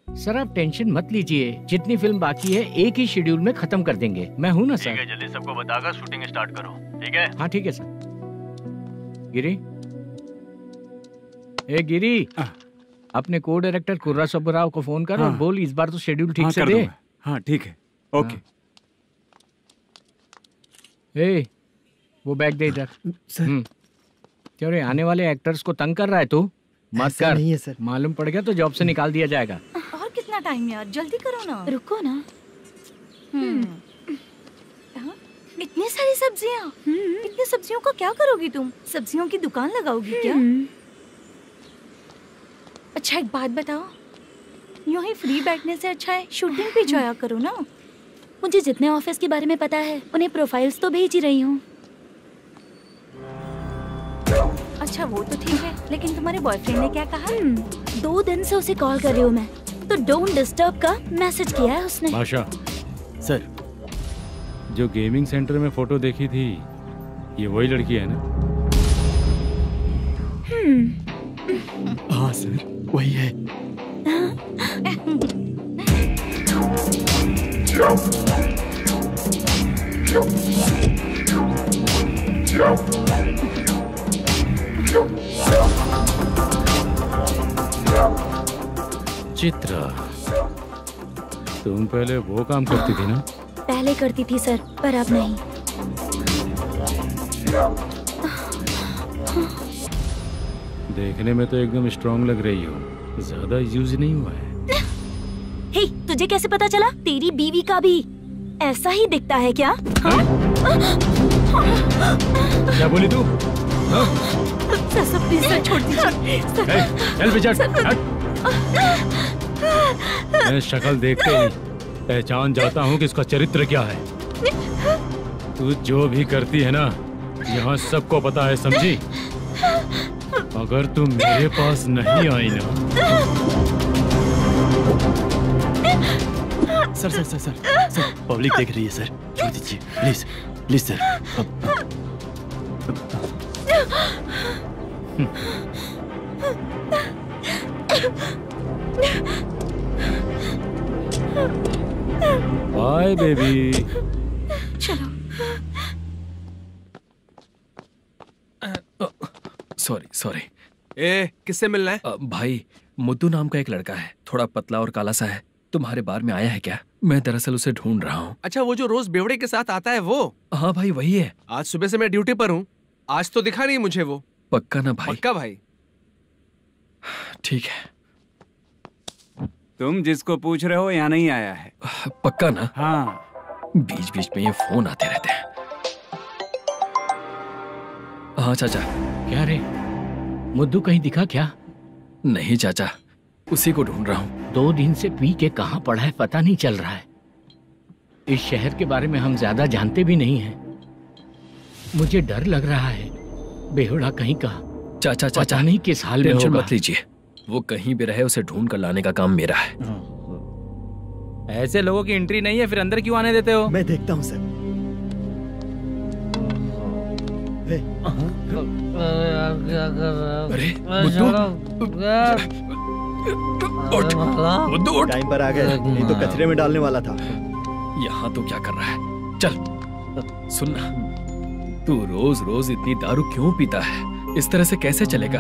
सर आप टेंशन मत लीजिए, जितनी फिल्म बाकी है एक ही शेड्यूल में खत्म कर देंगे। मैं हूँ ना सर। ठीक है, जल्दी सबको बताकर शूटिंग स्टार्ट करो, ठीक है? हाँ ठीक है सर। गिरी, ए गिरी, अपने को डायरेक्टर कुर्रा सुब्बराव को फोन कर और बोल इस बार तो शेड्यूल ठीक से दे। हाँ ठीक है, ओके। ए, वो बैग दे इधर। सर। क्यों रे, आने वाले एक्टर्स को तंग कर रहा है तू? मत ऐसा कर। नहीं है सर। मालूम पड़ गया तो जॉब से निकाल दिया जाएगा। और कितना टाइम यार, जल्दी करो ना। रुको ना। इतनी सारी सब्जियाँ, इतनी सब्जियों को क्या करोगी तुम? सब्जियों की दुकान लगाओगी क्या? अच्छा एक बात बताओ, यूं ही फ्री बैठने से अच्छा है शूटिंग पे जाया करो ना। मुझे जितने ऑफिस के बारे में पता है उन्हें प्रोफाइल्स तो भेज ही रही हूँ। अच्छा वो तो ठीक है, लेकिन तुम्हारे बॉयफ्रेंड ने क्या कहा? 2 दिन से उसे कॉल कर रही हूँ मैं, तो डोंट डिस्टर्ब का मैसेज किया है उसने। भाषा सर, जो गेमिंग सेंटर में फोटो देखी थी, ये वही लड़की है ना? हाँ सर, वही है। चित्रा, तुम पहले वो काम करती थी ना? पहले करती थी सर, पर अब नहीं। देखने में तो एकदम स्ट्रांग लग रही हो, ज्यादा यूज नहीं हुआ है। हे, तुझे कैसे पता चला? तेरी बीवी का भी ऐसा ही दिखता है क्या? क्या बोली तू? सर प्लीज सर, छोड़ दीजिए। चल विजय, मैं शक्ल देखते ही पहचान जाता हूँ कि इसका चरित्र क्या है। तू जो भी करती है ना, यहाँ सबको पता है, समझी? अगर तू मेरे पास नहीं आई ना। Sir sir sir sir sir, public देख रही है सर, छोड़ दीजिए please please sir. Bye baby. चलो। Sorry sorry. ए, किससे मिलना है? भाई, मुद्दू नाम का एक लड़का है, थोड़ा पतला और काला सा है, तुम्हारे बार में आया है क्या? मैं दरअसल उसे ढूंढ रहा हूँ। अच्छा, वो जो रोज बेवड़े के साथ आता है वो? हाँ भाई वही है। आज सुबह से मैं ड्यूटी पर हूँ, आज तो दिखा नहीं मुझे वो। पक्का ना भाई? पक्का भाई। ठीक है। तुम जिसको पूछ रहे हो यहाँ नहीं आया है? पक्का ना? हाँ। बीच बीच में ये फोन आते रहते हैं। हाँ चाचा। क्या रे, मुद्दू कहीं दिखा क्या? नहीं चाचा, उसी को ढूंढ रहा हूँ। 2 दिन से पी के कहाँ पड़ा है पता नहीं चल रहा है। इस शहर के बारे में हम ज्यादा जानते भी नहीं हैं। मुझे डर लग रहा है, बेहुड़ा कहीं का। चाचा चाचा, पता नहीं किस हाल में टेंशन होगा। मत लीजिए, वो कहीं भी रहे उसे ढूंढ कर लाने का काम मेरा है। ऐसे लोगों की एंट्री नहीं है, फिर अंदर क्यों आने देते हो? मैं देखता हूँ सर। अरे मुद्दू, टाइम पर आ गए, नहीं तो कचरे में डालने वाला था। यहाँ तो क्या कर रहा है? चल सुनना, तू रोज रोज इतनी दारू क्यों पीता है? इस तरह से कैसे चलेगा?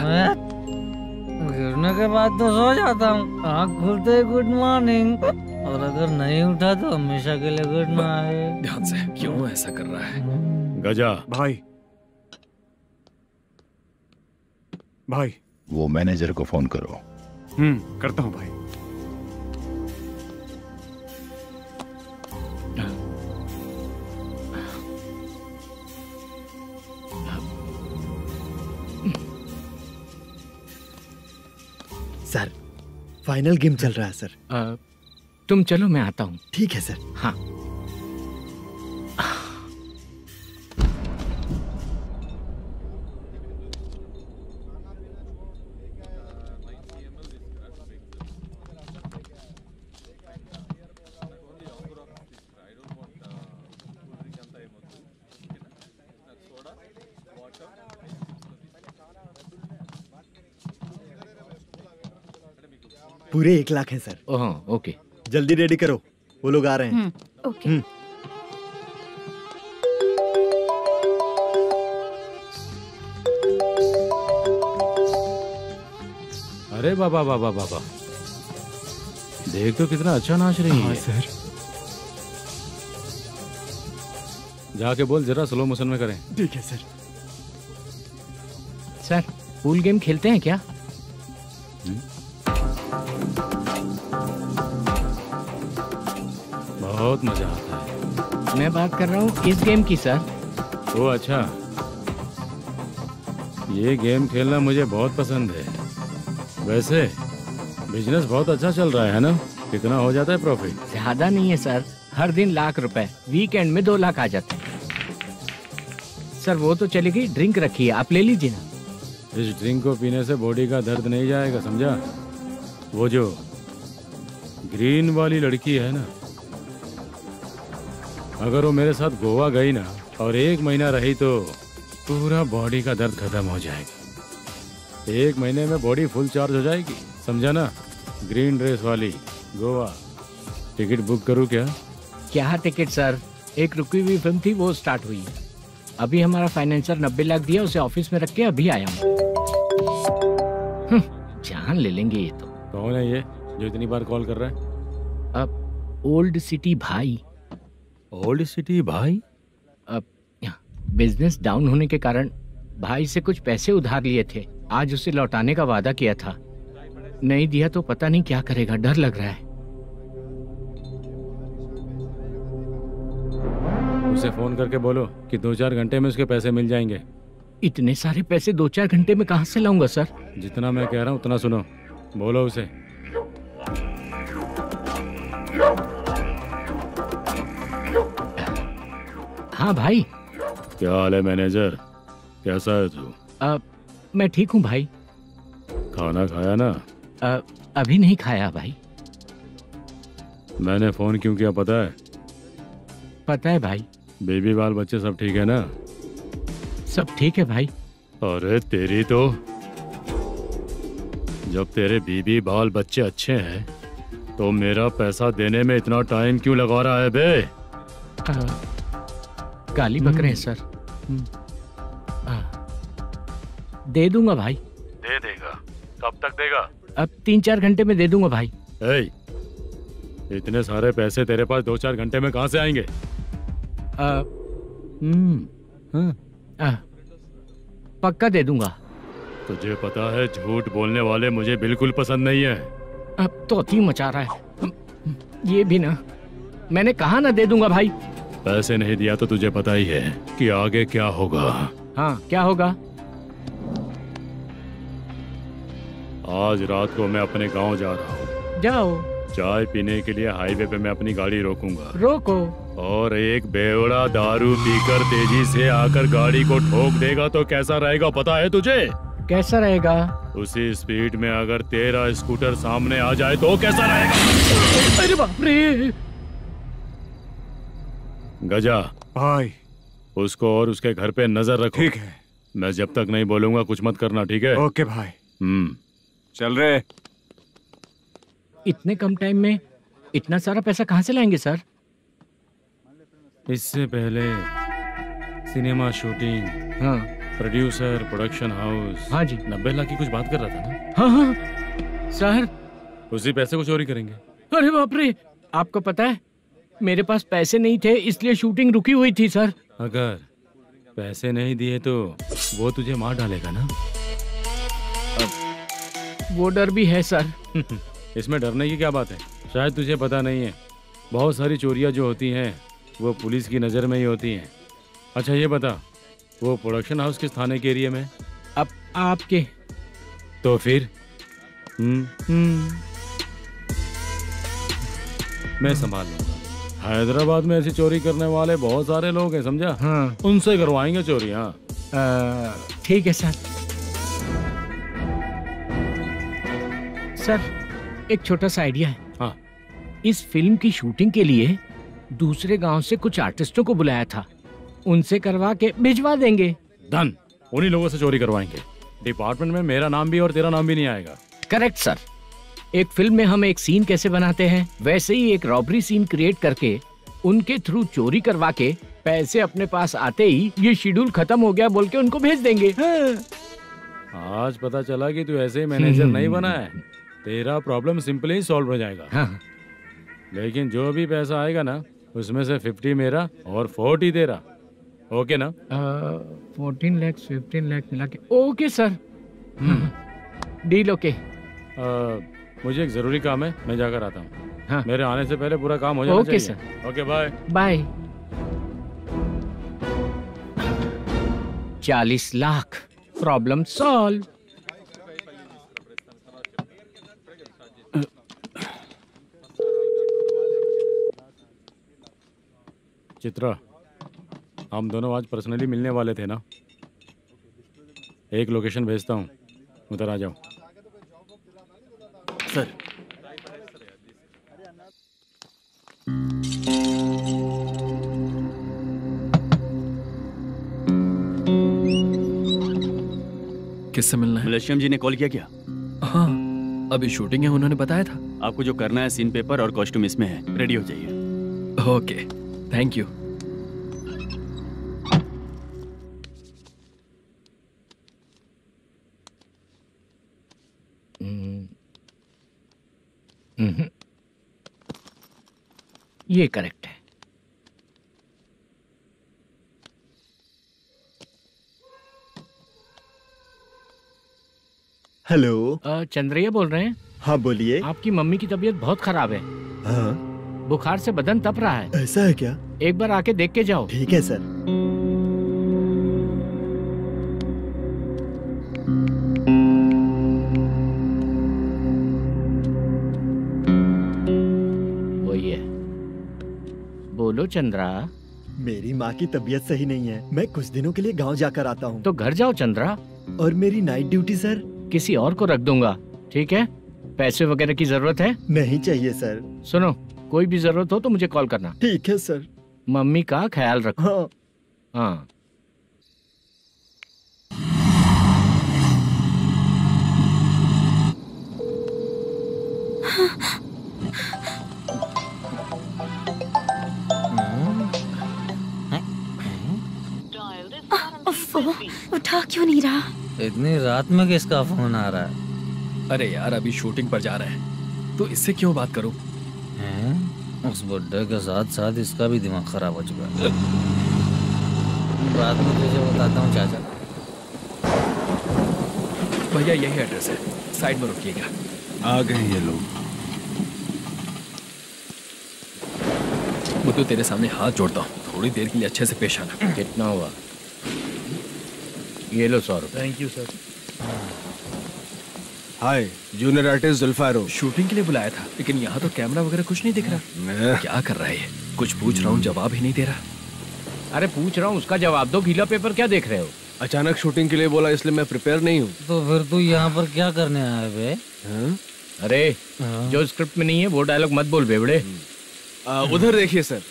गिरने के बाद तो सो जाता हूँ, आँख खुलते ही गुड मॉर्निंग, और अगर नहीं उठा तो हमेशा के लिए गुड नाइट। ध्यान से, क्यों ऐसा कर रहा है? गजा भाई, भाई वो मैनेजर को फोन करो। करता हूँ भाई। सर, फाइनल गेम चल रहा है सर। तुम चलो, मैं आता हूँ। ठीक है सर। हाँ। पूरे 1 लाख हैं सर। ओह ओके, जल्दी रेडी करो, वो लोग आ रहे हैं। ओके। अरे बाबा बाबा बाबा, देख तो कितना अच्छा नाच रही है। सर जाके बोल जरा स्लो मोशन में करें। ठीक है सर। सर पूल गेम खेलते हैं क्या? बहुत मजा आता है। मैं बात कर रहा हूँ इस गेम की सर। ओ अच्छा, ये गेम खेलना मुझे बहुत पसंद है। वैसे बिजनेस बहुत अच्छा चल रहा है ना? कितना हो जाता है प्रॉफिट? ज्यादा नहीं है सर, हर दिन लाख रुपए, वीकेंड में 2 लाख आ जाते हैं। सर वो तो चलेगी, ड्रिंक रखी है, आप ले लीजिए ना। इस ड्रिंक को पीने से बॉडी का दर्द नहीं जाएगा, समझा? वो जो ग्रीन वाली लड़की है ना, अगर वो मेरे साथ गोवा गई ना और 1 महीना रही तो पूरा बॉडी का दर्द खत्म हो जाएगा। 1 महीने में बॉडी फुल चार्ज हो जाएगी, समझा ना? ग्रीन ड्रेस वाली गोवा। टिकट बुक करूं क्या? क्या टिकट सर, एक रुकी हुई फिल्म थी वो स्टार्ट हुई है। अभी हमारा फाइनेंसर 90 लाख दिया, उसे ऑफिस में रख के अभी आया हूँ। जान ले लेंगे ये तो। कौन है ये जो इतनी बार कॉल कर रहा है? अब ओल्ड सिटी भाई। ओल्ड सिटी भाई? अब बिजनेस डाउन होने के कारण भाई से कुछ पैसे उधार लिए थे, आज उसे लौटाने का वादा किया था। नहीं दिया तो पता नहीं क्या करेगा, डर लग रहा है। उसे फोन करके बोलो कि 2-4 घंटे में उसके पैसे मिल जाएंगे। इतने सारे पैसे 2-4 घंटे में कहाँ से लाऊंगा सर? जितना मैं कह रहा हूँ उतना सुनो, बोलो उसे। हाँ भाई। क्या हाल है मैनेजर, कैसा है तू? मैं ठीक हूँ भाई। खाना खाया ना? अभी नहीं खाया भाई। मैंने फोन क्यों किया पता है? पता है भाई। बेबी बाल बच्चे सब ठीक है ना? सब ठीक है भाई। अरे तेरी तो, जब तेरे बीबी बाल बच्चे अच्छे हैं तो मेरा पैसा देने में इतना टाइम क्यों लगा रहा है बे? गाली बक रहे हैं सर। दे दूंगा भाई। दे देगा? कब तक देगा? अब 3-4 घंटे में दे दूंगा भाई। इतने सारे पैसे तेरे पास 2-4 घंटे में कहाँ से आएंगे? पक्का दे दूंगा। तुझे पता है झूठ बोलने वाले मुझे बिल्कुल पसंद नहीं है। अब तोती मचा रहा है ये भी ना। मैंने कहा ना दे दूंगा भाई। पैसे नहीं दिया तो तुझे पता ही है कि आगे क्या होगा। हाँ क्या होगा? आज रात को मैं अपने गांव जा रहा हूँ। जाओ। चाय पीने के लिए हाईवे पे मैं अपनी गाड़ी रोकूंगा। रोको। और एक बेवड़ा दारू पीकर तेजी से आकर गाड़ी को ठोक देगा तो कैसा रहेगा पता है तुझे? कैसा रहेगा? उसी स्पीड में अगर तेरा स्कूटर सामने आ जाए तो कैसा रहेगा? अरे बाप रे। गजा भाई, उसको और उसके घर पे नजर रखो। ठीक है। मैं जब तक नहीं बोलूंगा कुछ मत करना, ठीक है? ओके भाई। चल रहे। इतने कम टाइम में इतना सारा पैसा कहाँ से लाएंगे सर? इससे पहले सिनेमा शूटिंग, हाँ, प्रोड्यूसर, प्रोडक्शन हाउस। हाँ जी। 90 लाख की कुछ बात कर रहा था ना? हाँ हाँ सर। उसी पैसे को चोरी करेंगे। अरे बाप रे, आपको पता है मेरे पास पैसे नहीं थे इसलिए शूटिंग रुकी हुई थी सर। अगर पैसे नहीं दिए तो वो तुझे मार डालेगा ना? वो डर भी है सर। इसमें डरने की क्या बात है? शायद तुझे पता नहीं है, बहुत सारी चोरियां जो होती हैं वो पुलिस की नज़र में ही होती हैं। अच्छा ये बता, वो प्रोडक्शन हाउस किस थाने के एरिया में? अब आपके। तो फिर मैं संभाल लूंगा। हैदराबाद में ऐसी चोरी करने वाले बहुत सारे लोग हैं, समझा? हाँ। उनसे करवाएंगे चोरी। हाँ ठीक है सर। सर एक छोटा सा आइडिया है। हाँ। इस फिल्म की शूटिंग के लिए दूसरे गांव से कुछ आर्टिस्टों को बुलाया था, उनसे करवा के भिजवा देंगे। डन, उन्हीं लोगों से चोरी करवाएंगे। डिपार्टमेंट में मेरा नाम भी और तेरा नाम भी नहीं आएगा। Correct sir. एक फिल्म में हम एक सीन कैसे बनाते हैं, वैसे ही एक रॉबरी सीन क्रिएट करके उनके थ्रू चोरी करवा के पैसे अपने पास आते ही ये शेड्यूल खत्म हो गया बोल के उनको भेज देंगे। आज पता चला कि तू ऐसे ही मैनेजर नहीं बना है, तेरा प्रॉब्लम सिंपली ही सॉल्व हो जाएगा। हाँ। लेकिन जो भी पैसा आएगा ना उसमें से 50 मेरा और 40 तेरा, ओके ना? 14 लाख 15 लाख मिला के ओके सर। Deal okay. मुझे एक जरूरी काम है, मैं जाकर आता हूँ। हाँ। मेरे आने से पहले पूरा काम हो जाना ओके चाहिए। Sir. Okay bye bye. 40 lakh, problem solve. Chitra, हम दोनों आज पर्सनली मिलने वाले थे ना? एक लोकेशन भेजता हूँ, उधर आ जाओ। सर। किससे मिलना है? मलेशियम जी ने कॉल किया क्या? हाँ, अभी शूटिंग है, उन्होंने बताया था। आपको जो करना है सीन पेपर और कॉस्ट्यूम इसमें है, रेडी हो जाइए। Okay, thank you. ये करेक्ट है। हेलो। चंद्रैया बोल रहे हैं? हाँ बोलिए। आपकी मम्मी की तबीयत बहुत खराब है। हाँ। बुखार से बदन तप रहा है। ऐसा है क्या? एक बार आके देख के जाओ। ठीक है सर। वही है। बोलो चंद्रा। मेरी माँ की तबीयत सही नहीं है, मैं कुछ दिनों के लिए गांव जाकर आता हूँ। तो घर जाओ चंद्रा। और मेरी नाइट ड्यूटी सर? किसी और को रख दूंगा, ठीक है? पैसे वगैरह की जरूरत है? नहीं चाहिए सर। सुनो, कोई भी जरूरत हो तो मुझे कॉल करना। ठीक है सर। मम्मी का ख्याल रखो। हाँ। हाँ। उठा क्यों नहीं रहा? इतनी रात में किसका फोन आ रहा है? अरे यार, अभी शूटिंग पर जा रहे हैं, तो इससे क्यों बात करूं? उस बुड्ढे के साथ साथ इसका भी दिमाग खराब हो चुका है। बाद में तुझे बताता हूँ चाचा। भैया यही एड्रेस है, साइड में रुकिएगा। आ गए ये लोग। मुझे तेरे सामने हाथ जोड़ता हूँ, थोड़ी देर के लिए अच्छे से पेश आना। कितना हुआ? ये लो 100 रुपए। Thank you sir. Hi, junior artist जुल्फारो। शूटिंग के लिए बुलाया था, लेकिन यहाँ तो कैमरा वगैरह कुछ नहीं दिख रहा। क्या कर रहा है ये? कुछ पूछ रहा हूँ, जवाब ही नहीं दे रहा। अरे पूछ रहा हूँ, उसका जवाब दो। गीला पेपर क्या देख रहे हो? अचानक शूटिंग के लिए बोला, इसलिए मैं प्रिपेयर नहीं हूँ। तो फिर तू यहाँ पर क्या करने आया बे? अरे जो स्क्रिप्ट में नहीं है वो डायलॉग मत बोल बेवड़े। उधर देखिए सर।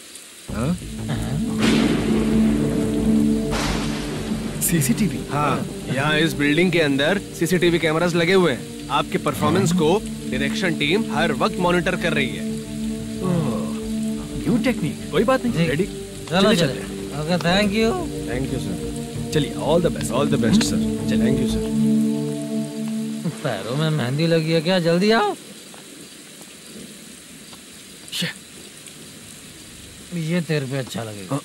सीसीटीवी? हाँ, यहाँ इस बिल्डिंग के अंदर सीसीटीवी कैमरास लगे हुए हैं। आपके परफॉर्मेंस को डायरेक्शन टीम हर वक्त मॉनिटर कर रही है। न्यू टेक्निक, कोई बात नहीं। रेडी? चलो चले। Okay, thank you. Thank you sir. चलिए, all the best. All the best sir. Thank you sir. पैरों में मेहंदी लगी है क्या? जल्दी आओ। ये तेरे पे अच्छा लगेगा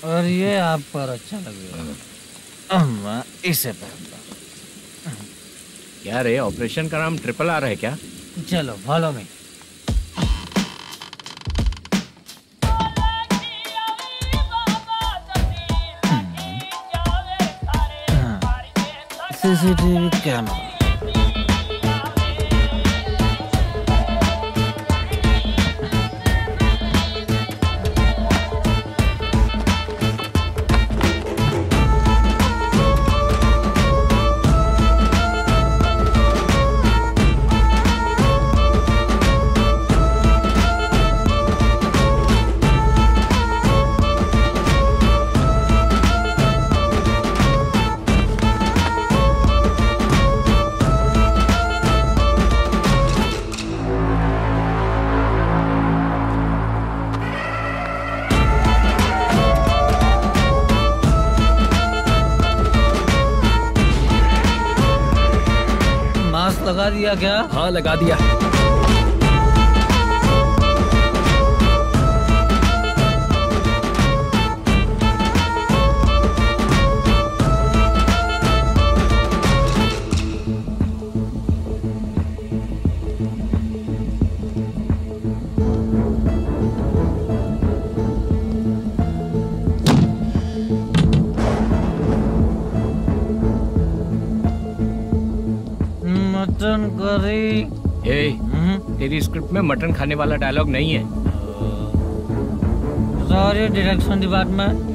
और ये आप पर अच्छा लगेगा। मैं इसे पहनता। क्या रे, ऑपरेशन का नाम RRR है क्या? चलो फॉलो मी। CCTV camera. लगा दिया क्या? हाँ लगा दिया। Mutton curry. तेरी स्क्रिप्ट में मटन खाने वाला डायलॉग नहीं है। Sorry direction department.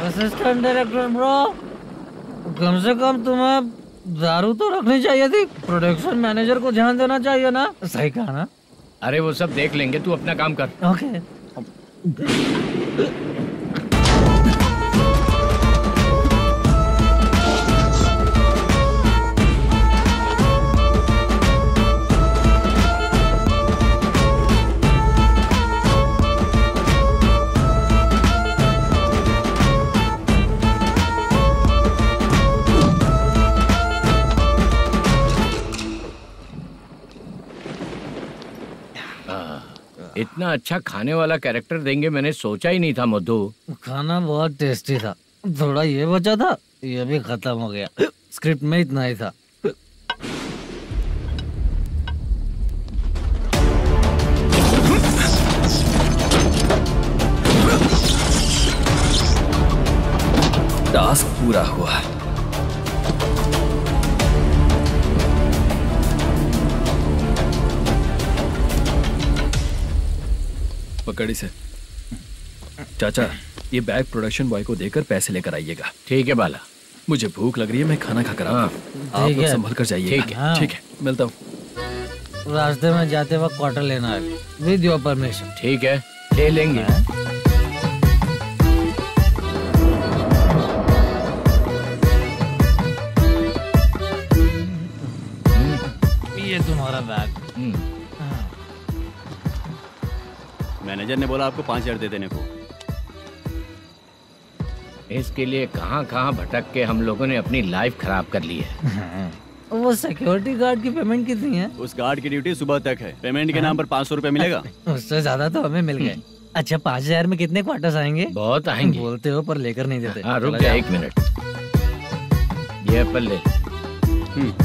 Assistant director bro, कम से कम तुम्हें दारू तो रखनी चाहिए थी। प्रोडक्शन मैनेजर को ध्यान देना चाहिए ना। सही कहा ना? अरे वो सब देख लेंगे, तू अपना काम कर। ओके। इतना अच्छा खाने वाला कैरेक्टर देंगे मैंने सोचा ही नहीं था मधु। खाना बहुत टेस्टी था। थोड़ा ये बचा था, ये भी खत्म हो गया। स्क्रिप्ट में इतना ही था। टास्क पूरा हुआ। पकड़ी से। चाचा, ये बैग प्रोडक्शन बॉय को देकर पैसे लेकर आइएगा। ठीक है बाला। मुझे भूख लग रही है, मैं खाना खाकर आता हूँ। आप लोग संभल कर जाइए। ठीक है। ठीक है, मिलता हूँ। रास्ते में जाते वक्त क्वार्टर लेना है, विद योर परमिशन। ठीक है, ले लेंगे। ये तुम्हारा बैग। मैनेजर ने बोला आपको 5,000 दे देने को। इसके लिए कहाँ कहाँ भटक के हम लोगों ने अपनी लाइफ खराब कर ली है। वो सिक्योरिटी गार्ड की पेमेंट कितनी है? उस गार्ड की ड्यूटी सुबह तक है। पेमेंट के नाम पर 500 रुपए मिलेगा। उससे ज्यादा तो हमें मिल गए। अच्छा, 5,000 में कितने क्वार्टर्स आएंगे? बहुत आएंगे। बोलते हो पर लेकर नहीं देते। हाँ रुक जा 1 मिनट। ये एप्पल ले।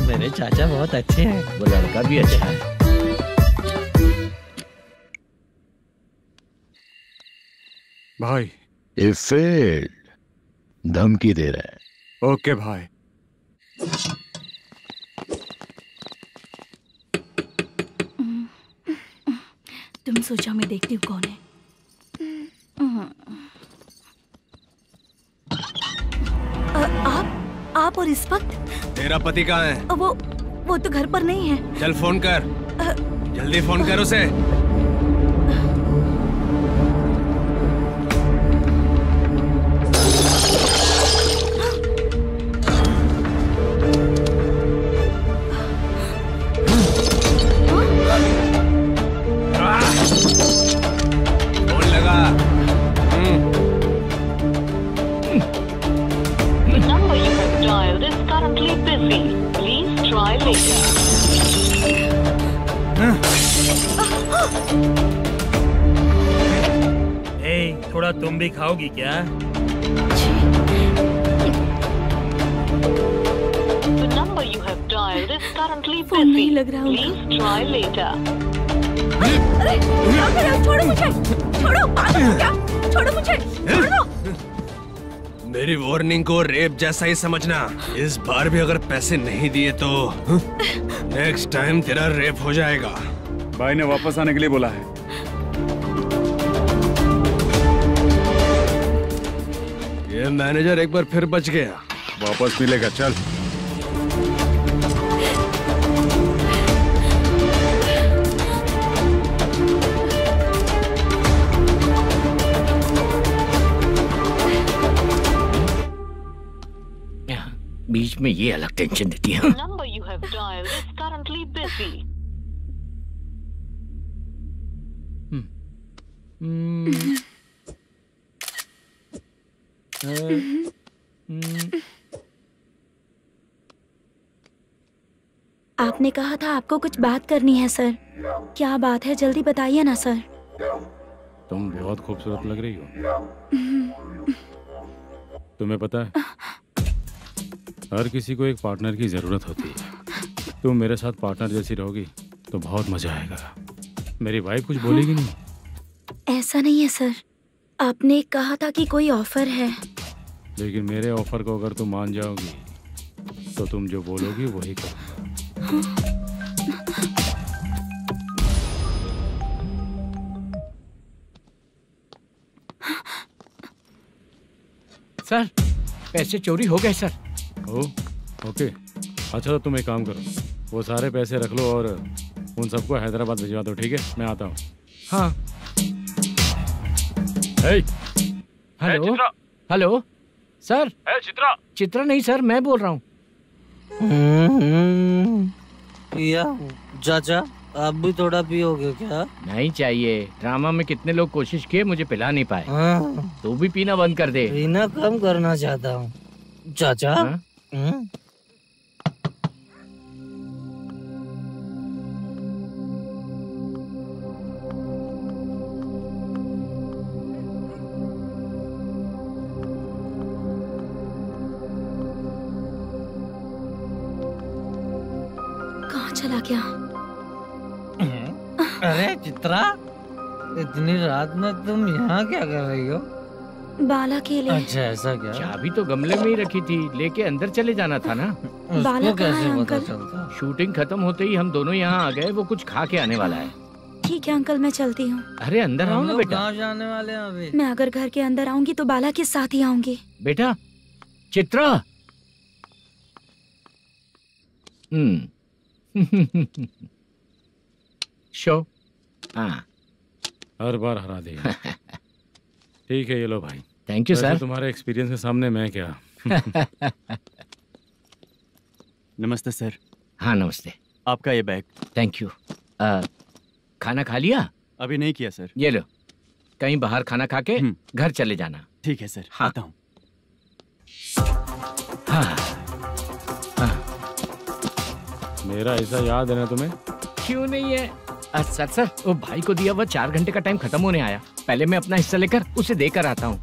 मेरे चाचा बहुत अच्छे हैं। वो लड़का भी अच्छा है। भाई ये फेल्ड, धमकी दे रहा है। ओके भाई। तुम सोचो, मैं देखती हूँ कौन है। आप और इस वक्त? तेरा पति कहाँ है? वो तो घर पर नहीं है। चल फोन कर, जल्दी फोन कर उसे। थोड़ा तुम भी खाओगी क्या? फोन नहीं लग रहा होगा। अरे छोड़ो मुझे, छोड़ो, पागल हो क्या? छोड़ो मुझे, छोड़ो। मेरी वार्निंग को रेप जैसा ही समझना। इस बार भी अगर पैसे नहीं दिए तो नेक्स्ट टाइम तेरा रेप हो जाएगा। भाई ने वापस आने के लिए बोला है। ये ये मैनेजर एक बार फिर बच गया। वापस मिलेगा, चल। बीच में ये अलग टेंशन देती है। Number you have dialed is currently busy. आपने कहा था आपको कुछ बात करनी है सर। क्या बात है, जल्दी बताइए ना सर। तुम बहुत खूबसूरत लग रही हो। तुम्हें पता है, हर किसी को एक पार्टनर की जरूरत होती है। तुम मेरे साथ पार्टनर जैसी रहोगी तो बहुत मजा आएगा। मेरी वाइफ कुछ बोलेगी नहीं? ऐसा नहीं है सर, आपने कहा था कि कोई ऑफर है। लेकिन मेरे ऑफर को अगर तुम मान जाओगी तो तुम जो बोलोगी वही करो। सर, पैसे चोरी हो गए सर। ओके, अच्छा तो तुम एक काम करो, वो सारे पैसे रख लो और उन सबको हैदराबाद भिजवा दो, ठीक है? मैं आता हूँ। हाँ। Hello hello sir. Chitra? Chitra नहीं सर, मैं बोल रहा हूँ। या चाचा, आप भी थोड़ा पियोगे क्या? नहीं चाहिए। ड्रामा में कितने लोग कोशिश किए, मुझे पिला नहीं पाए। तू भी पीना बंद कर दे। पीना कम करना चाहता हूँ चाचा। कहाँ चला गया? अरे चित्रा, इतनी रात में तुम यहाँ क्या कर रही हो? बाला के लिए। अच्छा ऐसा क्या? चाबी तो गमले में ही रखी थी, लेके अंदर चले जाना था ना। बाला कहाँ है कैसे पता अंकल? चलता? शूटिंग खत्म होते ही हम दोनों यहाँ आ गए। वो कुछ खा के आने वाला है। ठीक है अंकल, मैं चलती हूँ। अरे अंदर आओ ना बेटा। कहाँ जाने वाले हैं अभी? मैं अगर घर के अंदर आऊंगी तो बाला के साथ ही आऊंगी। बेटा चित्रा। शो। हाँ, हर बार हरा देगा। ठीक है, ये लो भाई। Thank you sir. तुम्हारे एक्सपीरियंस के सामने मैं क्या। नमस्ते सर। हाँ नमस्ते। आपका ये बैग। Thank you. खाना खा लिया? अभी नहीं किया सर। ये लो, कहीं बाहर खाना खा के घर चले जाना। ठीक है सर। हाँ। आता हूँ। हाँ। मेरा ऐसा याद है ना तुम्हें? क्यों नहीं है सर। सर वो भाई को दिया हुआ 4 घंटे का टाइम खत्म होने आया। पहले मैं अपना हिस्सा लेकर उसे देकर आता हूँ।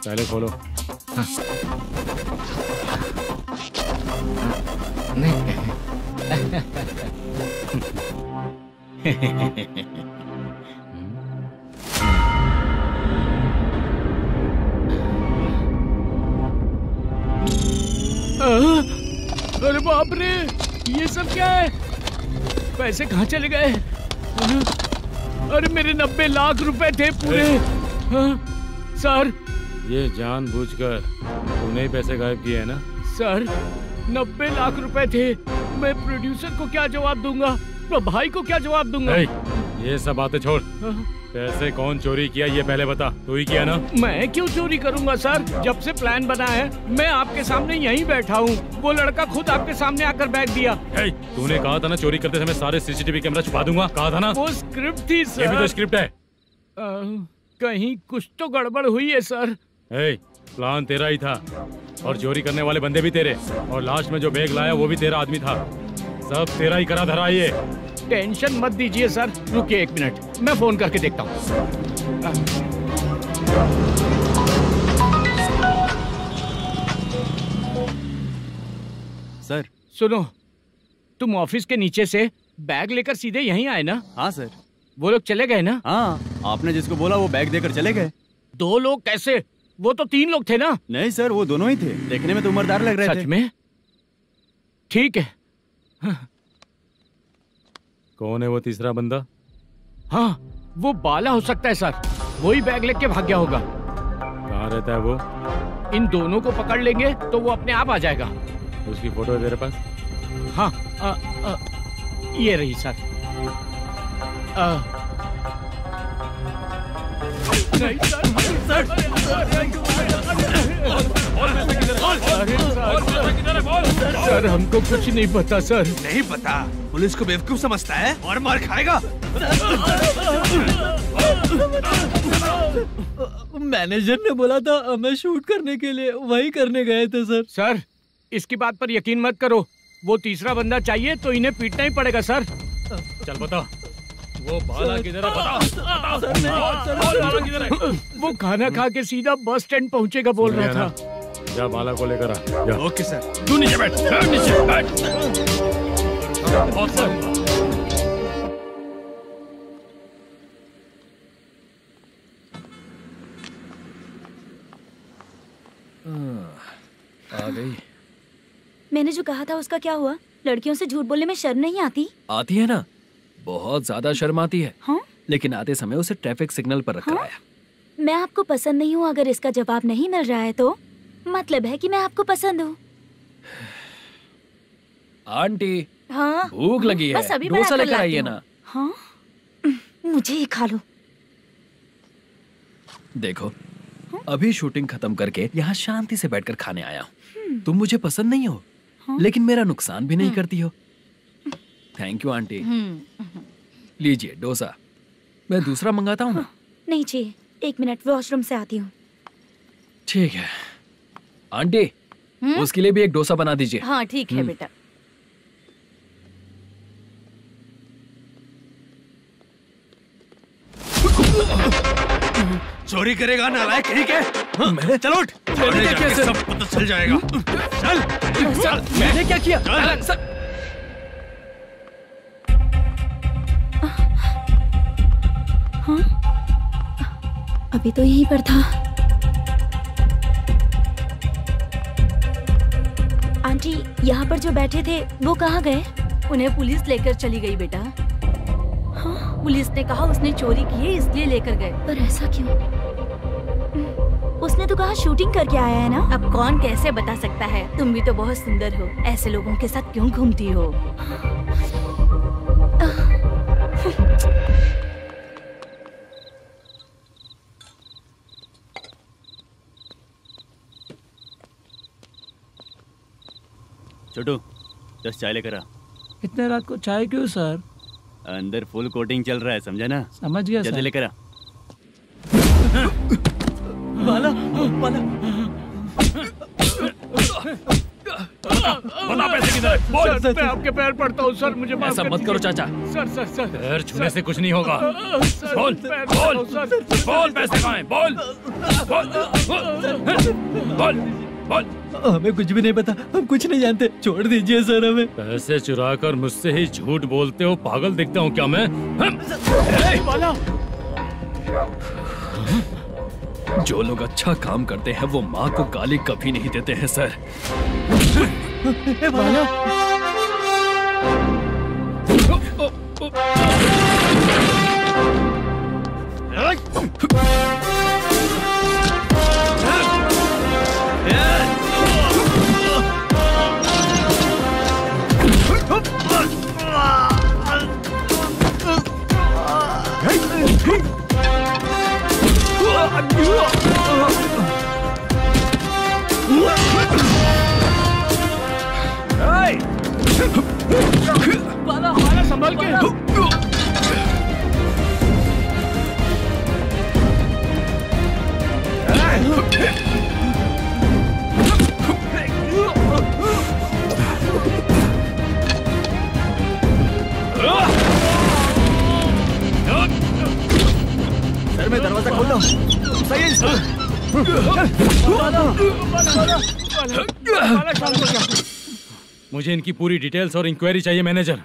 पहले खोलो। हाँ। अरे बाप रे, ये सब क्या है? पैसे कहाँ चले गए? अरे मेरे 90 लाख रुपए थे पूरे। सर, ये जानबूझकर तूने ही पैसे गायब किए हैं ना? सर 90 लाख रुपए थे। मैं प्रोड्यूसर को क्या जवाब दूंगा, तो भाई को क्या जवाब दूंगा? ये सब बातें छोड़। पैसे कौन चोरी किया ये पहले बता। तू ही किया ना? मैं क्यों चोरी करूंगा सर? जब से प्लान बना है मैं आपके सामने यहीं बैठा हूँ। वो लड़का खुद आपके सामने आकर बैठ दिया। तूने कहा था ना चोरी करते समय सारे सीसीटीवी कैमरा छुपा दूंगा, कहा था ना? वो स्क्रिप्ट थी सर। ये भी तो स्क्रिप्ट है। कहीं कुछ तो गड़बड़ हुई है सर। प्लान तेरा ही था और चोरी करने वाले बंदे भी तेरे, और लास्ट में जो बैग लाया वो भी तेरा आदमी था। सब तेरा ही करा धरा। ये टेंशन मत दीजिए सर। रुकिए 1 मिनट, मैं फोन करके देखता हूँ। सर सुनो, तुम ऑफिस के नीचे से बैग लेकर सीधे यहीं आए ना? हाँ सर। वो लोग चले गए ना? हाँ, आपने जिसको बोला वो बैग देकर चले गए। 2 लोग कैसे? वो तो 3 लोग थे ना? नहीं सर, वो दोनों ही थे। देखने में तो उम्रदार लग रहे थे। सच में? ठीक है। कौन है वो तीसरा बंदा? हाँ, वो बाला हो सकता है सर। वही बैग लेके भाग गया होगा। कहाँ रहता है वो? इन दोनों को पकड़ लेंगे तो वो अपने आप आ जाएगा। उसकी फोटो है तेरे पास? हाँ ये रही सर। सर हमको कुछ नहीं पता सर। नहीं पता? पुलिस को बेवकूफ समझता है और मार खाएगा। मैनेजर ने बोला था हमें शूट करने के लिए, वही करने गए थे सर। सर इसकी बात पर यकीन मत करो, वो तीसरा बंदा चाहिए तो इन्हें पीटना ही पड़ेगा सर। चल बता वो बाला किधर है, बता। वो खाना खा के सीधा बस स्टैंड पहुंचेगा बोल रहा था। जा बाला को लेकर आ। Okay sir. तू नीचे बैठ, नीचे बैठ। बहुत सर। आ गई। मैंने जो कहा था उसका क्या हुआ? लड़कियों से झूठ बोलने में शर्म नहीं आती? आती है ना, बहुत ज्यादा शर्म आती है। हाँ? लेकिन आते समय उसे ट्रैफिक सिग्नल पर रखकर आया। मैं आपको पसंद नहीं हूँ अगर इसका जवाब नहीं मिल रहा है तो मतलब है कि मैं आपको पसंद हूँ। आंटी हाँ भूख लगी है, बस अभी डोसा बनाकर लेकर लाती आइए हूँ। ना। हाँ मुझे ही खा लो। देखो अभी शूटिंग खत्म करके यहाँ शांति से बैठकर खाने आया हूँ। तुम मुझे पसंद नहीं हो, लेकिन मेरा नुकसान भी नहीं करती हो। Thank you aunty. लीजिए डोसा। मैं दूसरा मंगाता हूँ ना? नहीं चाहिए, 1 मिनट वॉशरूम से आती हूँ। ठीक है आंटी, उसके लिए भी एक डोसा बना दीजिए। हाँ ठीक है बेटा। चोरी करेगा नालायक कहीं के? मैंने चल उठ, मैंने क्या किया सर? सब पता चल जाएगा। चल सर मैंने क्या किया? सर हाँ अभी तो यहीं पर था। आंटी यहाँ पर जो बैठे थे वो कहाँ गए? उन्हें पुलिस लेकर चली गई बेटा। हाँ? पुलिस ने कहा उसने चोरी की है इसलिए लेकर गए। पर ऐसा क्यों? उसने तो कहा शूटिंग करके आया है ना। अब कौन कैसे बता सकता है? तुम भी तो बहुत सुंदर हो, ऐसे लोगों के साथ क्यों घूमती हो? छोटू 10 चाय लेकर आ। इतने रात को चाय क्यों सर? अंदर फुल कोटिंग चल रहा है, समझा ना? समझ गया जल्दी सर। लेकर आ। बाला बाला बता पैसे किधर है? बोल। सर मैं आपके पैर पड़ता हूँ सर, मुझे माफ ऐसा कर मत करो दीजिए। चाचा। सर सर सर पैर छूने से कुछ नहीं होगा। सर, बोल पैर बोल पड़ता हूँ, सर। बोल पैसे कहाँ हैं? बोल बोल बोल। हमें कुछ भी नहीं पता, हम कुछ नहीं जानते, छोड़ दीजिए सर हमें। पैसे चुरा कर मुझसे ही झूठ बोलते हो, पागल दिखता हूँ क्या मैं? बाला जो लोग अच्छा काम करते हैं वो माँ को गाली कभी नहीं देते हैं सर। बाला बाला बाला संभल के। सर मैं दरवाजा खोल रहा हूँ। सही मुझे इनकी पूरी डिटेल्स और इंक्वायरी चाहिए मैनेजर।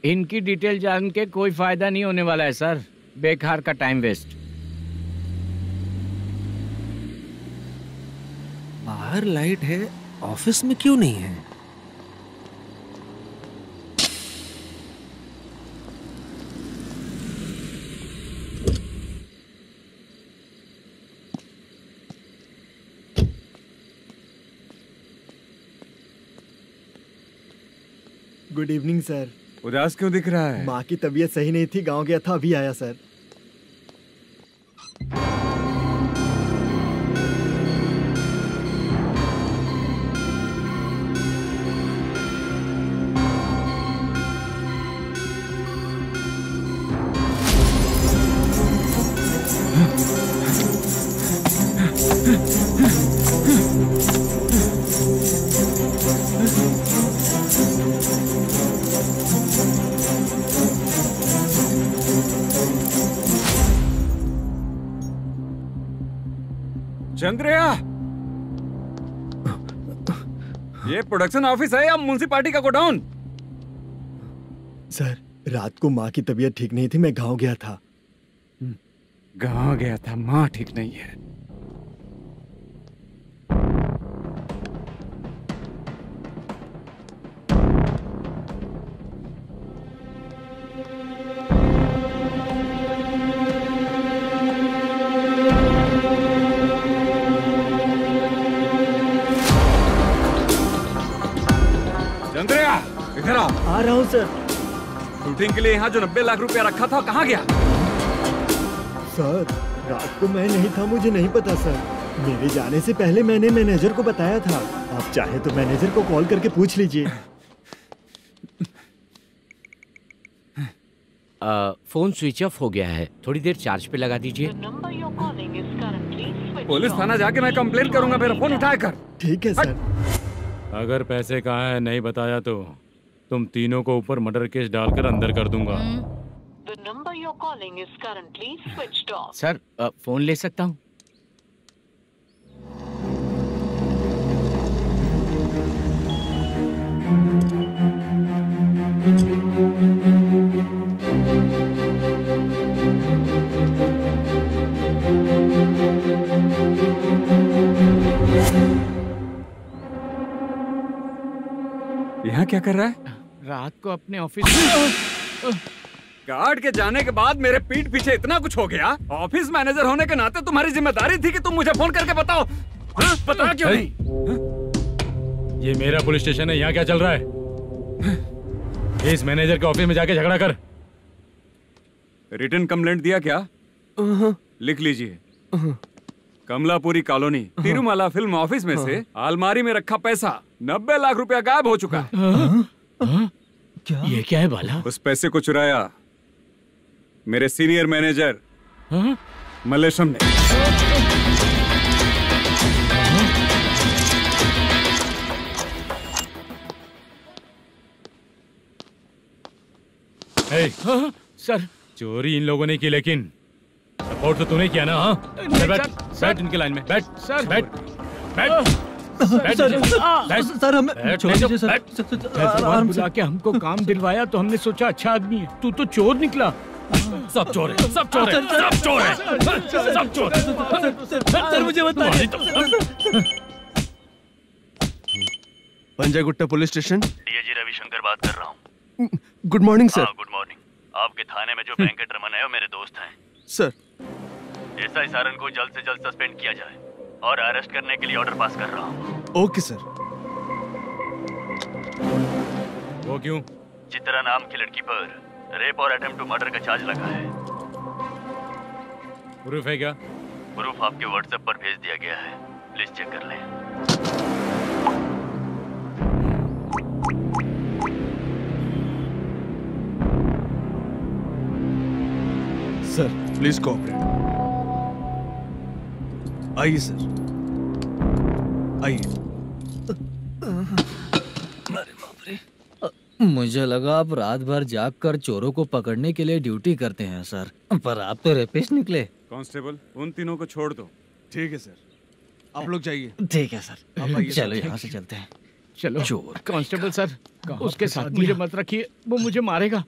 इनकी डिटेल जान के कोई फायदा नहीं होने वाला है सर, बेकार का टाइम वेस्ट। बाहर लाइट है, ऑफिस में क्यों नहीं है? Good evening sir. उदास क्यों दिख रहा है? माँ की तबीयत सही नहीं थी, गांव गया था, अभी आया सर। चंद्रया, ये प्रोडक्शन ऑफिस है या म्युनिसिपालिटी का गोडाउन? सर, रात को माँ की तबीयत ठीक नहीं थी, मैं गांव गया था। गांव गया था, माँ ठीक नहीं है। चंद्रया, इधर आ रहा हूँ सर। शूटिंग के लिए यहाँ जो 90 लाख रुपया रखा था, कहाँ गया? सर, रात को मैं नहीं था, मुझे नहीं पता सर। मेरे जाने से पहले मैंने मैनेजर को बताया था। आप चाहे तो मैनेजर को कॉल करके पूछ लीजिए। फोन स्विच ऑफ हो गया है, थोड़ी देर चार्ज पे लगा दीजिए। पुलिस थाना जाके मैं कंप्लेन करूंगा, मेरा फोन उठाया कर। ठीक है सर। अगर पैसे कहाँ है नहीं बताया तो तुम तीनों को ऊपर मर्डर केस डालकर अंदर कर दूंगा। सर, फोन ले सकता हूँ? यहाँ क्या कर रहा है? रात को अपने ऑफिस गार्ड के जाने के बाद मेरे पीठ पीछे इतना कुछ हो गया। ऑफिस मैनेजर होने के नाते तुम्हारी जिम्मेदारी थी कि तुम मुझे फोन करके बताओ। हाँ? पता क्यों नहीं? ये मेरा पुलिस स्टेशन है, यहाँ क्या चल रहा है? इस मैनेजर के ऑफिस में जाके झगड़ा कर। रिटन कंप्लेंट दिया क्या? लिख लीजिए। Kamalapuri colony, Tirumala film office में से अलमारी में रखा पैसा 90 लाख रुपया गायब हो चुका है। क्या? ये क्या है बाला? उस पैसे को चुराया मेरे सीनियर मैनेजर मल्लेशम ने। सर, चोरी इन लोगों ने की, लेकिन सपोर्ट तो तूने किया ना? हाँ, बैठ इनके लाइन में, बैठ सर, बैठ सर, हमें छोड़ दीजिए सर। हैदराबाद बुला के हमको काम दिलवाया तो हमने सोचा अच्छा आदमी है, तू तो चोर निकला। सब चोर है, सब चोर है, सब चोर है, सब चोर है। सर, मुझे बताइए। Panjagutta police station. DIG Ravishankar बात कर रहा हूँ। Good morning sir. Good morning. आपके थाने में जो वेंकट रमन है वो मेरे दोस्त हैं। सर, एसआई सारन को जल्द से जल्द सस्पेंड किया जाए और अरेस्ट करने के लिए ऑर्डर पास कर रहा हूँ। Okay sir. वो क्यों? चित्रा नाम की लड़की पर रेप और अटेम्प्ट टू मर्डर का चार्ज लगा है। प्रूफ है क्या? प्रूफ आपके व्हाट्सएप पर भेज दिया गया है, प्लीज चेक कर लें। Sir, please cooperate. आइए सर, आइए। अरे बाप रे, मुझे लगा आप रात भर जाग कर चोरों को पकड़ने के लिए ड्यूटी करते हैं सर, पर आप तो रेपिस्ट निकले। कांस्टेबल, उन तीनों को छोड़ दो। ठीक है सर, आप लोग जाइए। ठीक है सर, चलो यहाँ से चलते हैं। चलो। चोर कांस्टेबल सर, उसके साथ मुझे मत रखिए, वो मुझे मारेगा।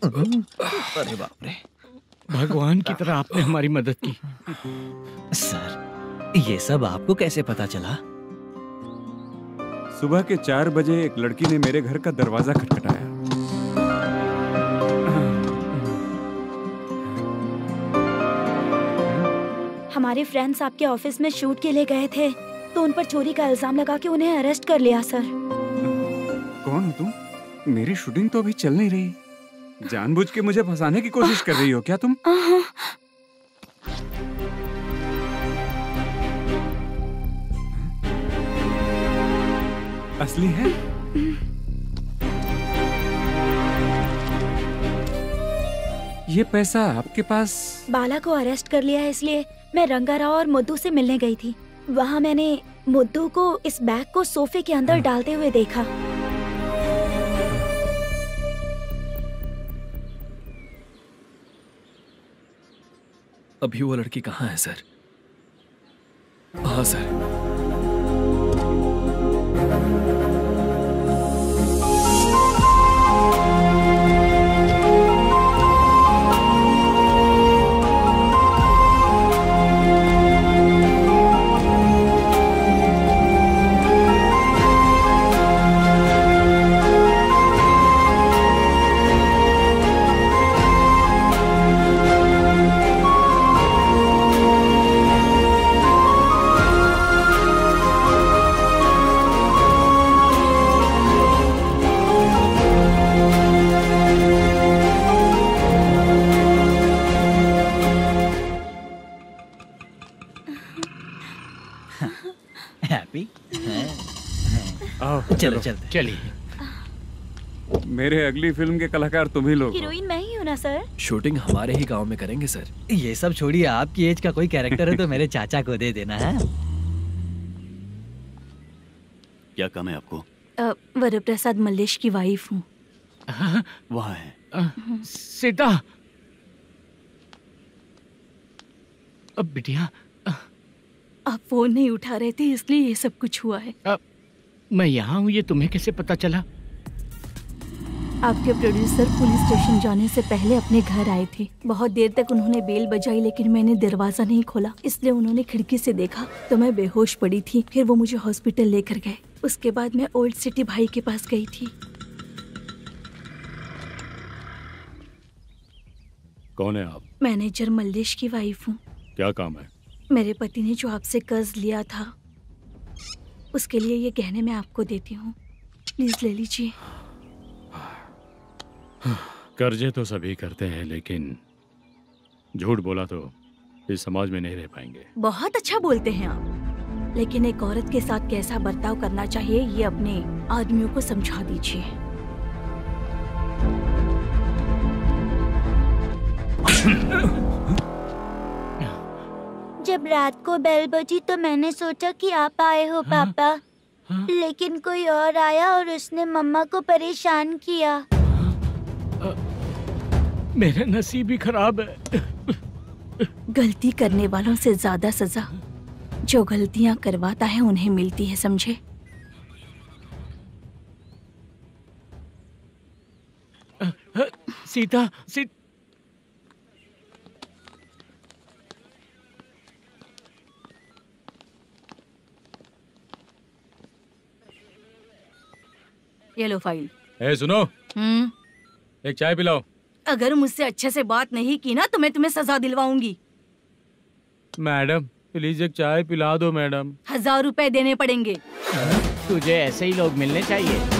अरे बाप रे, भगवान की तरह आपने हमारी मदद की। सर, ये सब आपको कैसे पता चला? सुबह के 4 बजे एक लड़की ने मेरे घर का दरवाजा खटखटाया। हमारे फ्रेंड्स आपके ऑफिस में शूट के लिए गए थे, तो उन पर चोरी का इल्जाम लगा के उन्हें अरेस्ट कर लिया सर। कौन हो तुम? मेरी शूटिंग तो अभी चल नहीं रही। जानबूझ के मुझे फंसाने की कोशिश कर रही हो क्या तुम? असली है? ये पैसा आपके पास? बाला को अरेस्ट कर लिया है इसलिए मैं रंगाराव और मुद्दू से मिलने गई थी। वहाँ मैंने मुद्दू को इस बैग को सोफे के अंदर डालते हुए देखा। अभी वो लड़की कहाँ है सर? हाँ सर। चलो चलते। चलिए। मेरे अगली फिल्म के कलाकार तुम ही लोग। हीरोइन मैं ही हूँ ना सर? शूटिंग हमारे ही गांव में करेंगे सर। ये सब छोड़िए, आपकी एज का कोई कैरेक्टर है तो मेरे चाचा को दे देना है। क्या काम है आपको? वरप्रसाद मल्लेश की वाइफ हूँ। वहाँ है। सीता। अब बिटिया आप फोन नहीं उठा रहे थे इसलिए ये सब कुछ हुआ है। मैं यहाँ हूँ, ये तुम्हें कैसे पता चला? आपके प्रोड्यूसर पुलिस स्टेशन जाने से पहले अपने घर आए थे। बहुत देर तक उन्होंने बेल बजाई लेकिन मैंने दरवाजा नहीं खोला, इसलिए उन्होंने खिड़की से देखा तो मैं बेहोश पड़ी थी। फिर वो मुझे हॉस्पिटल लेकर गए। उसके बाद मैं ओल्ड सिटी भाई के पास गई थी। कौन है आप? मैनेजर मल्लेश की वाइफ हूँ। क्या काम है? मेरे पति ने जो आपसे कर्ज लिया था उसके लिए ये गहने मैं आपको देती हूँ, प्लीज ले लीजिए। कर्जे तो सभी करते हैं लेकिन झूठ बोला तो इस समाज में नहीं रह पाएंगे। बहुत अच्छा बोलते हैं आप, लेकिन एक औरत के साथ कैसा बर्ताव करना चाहिए ये अपने आदमियों को समझा दीजिए। जब रात को बेल बजी तो मैंने सोचा कि आप आए हो पापा, लेकिन कोई और आया और उसने मम्मा को परेशान किया। मेरा नसीब ही खराब है। गलती करने वालों से ज्यादा सजा जो गलतियां करवाता है उन्हें मिलती है, समझे? सीता, ये लो फाइल। ए सुनो, एक चाय पिलाओ। अगर मुझसे अच्छे से बात नहीं की ना तो मैं तुम्हें सजा दिलवाऊंगी। मैडम प्लीज एक चाय पिला दो मैडम। 1000 रुपए देने पड़ेंगे। तुझे ऐसे ही लोग मिलने चाहिए।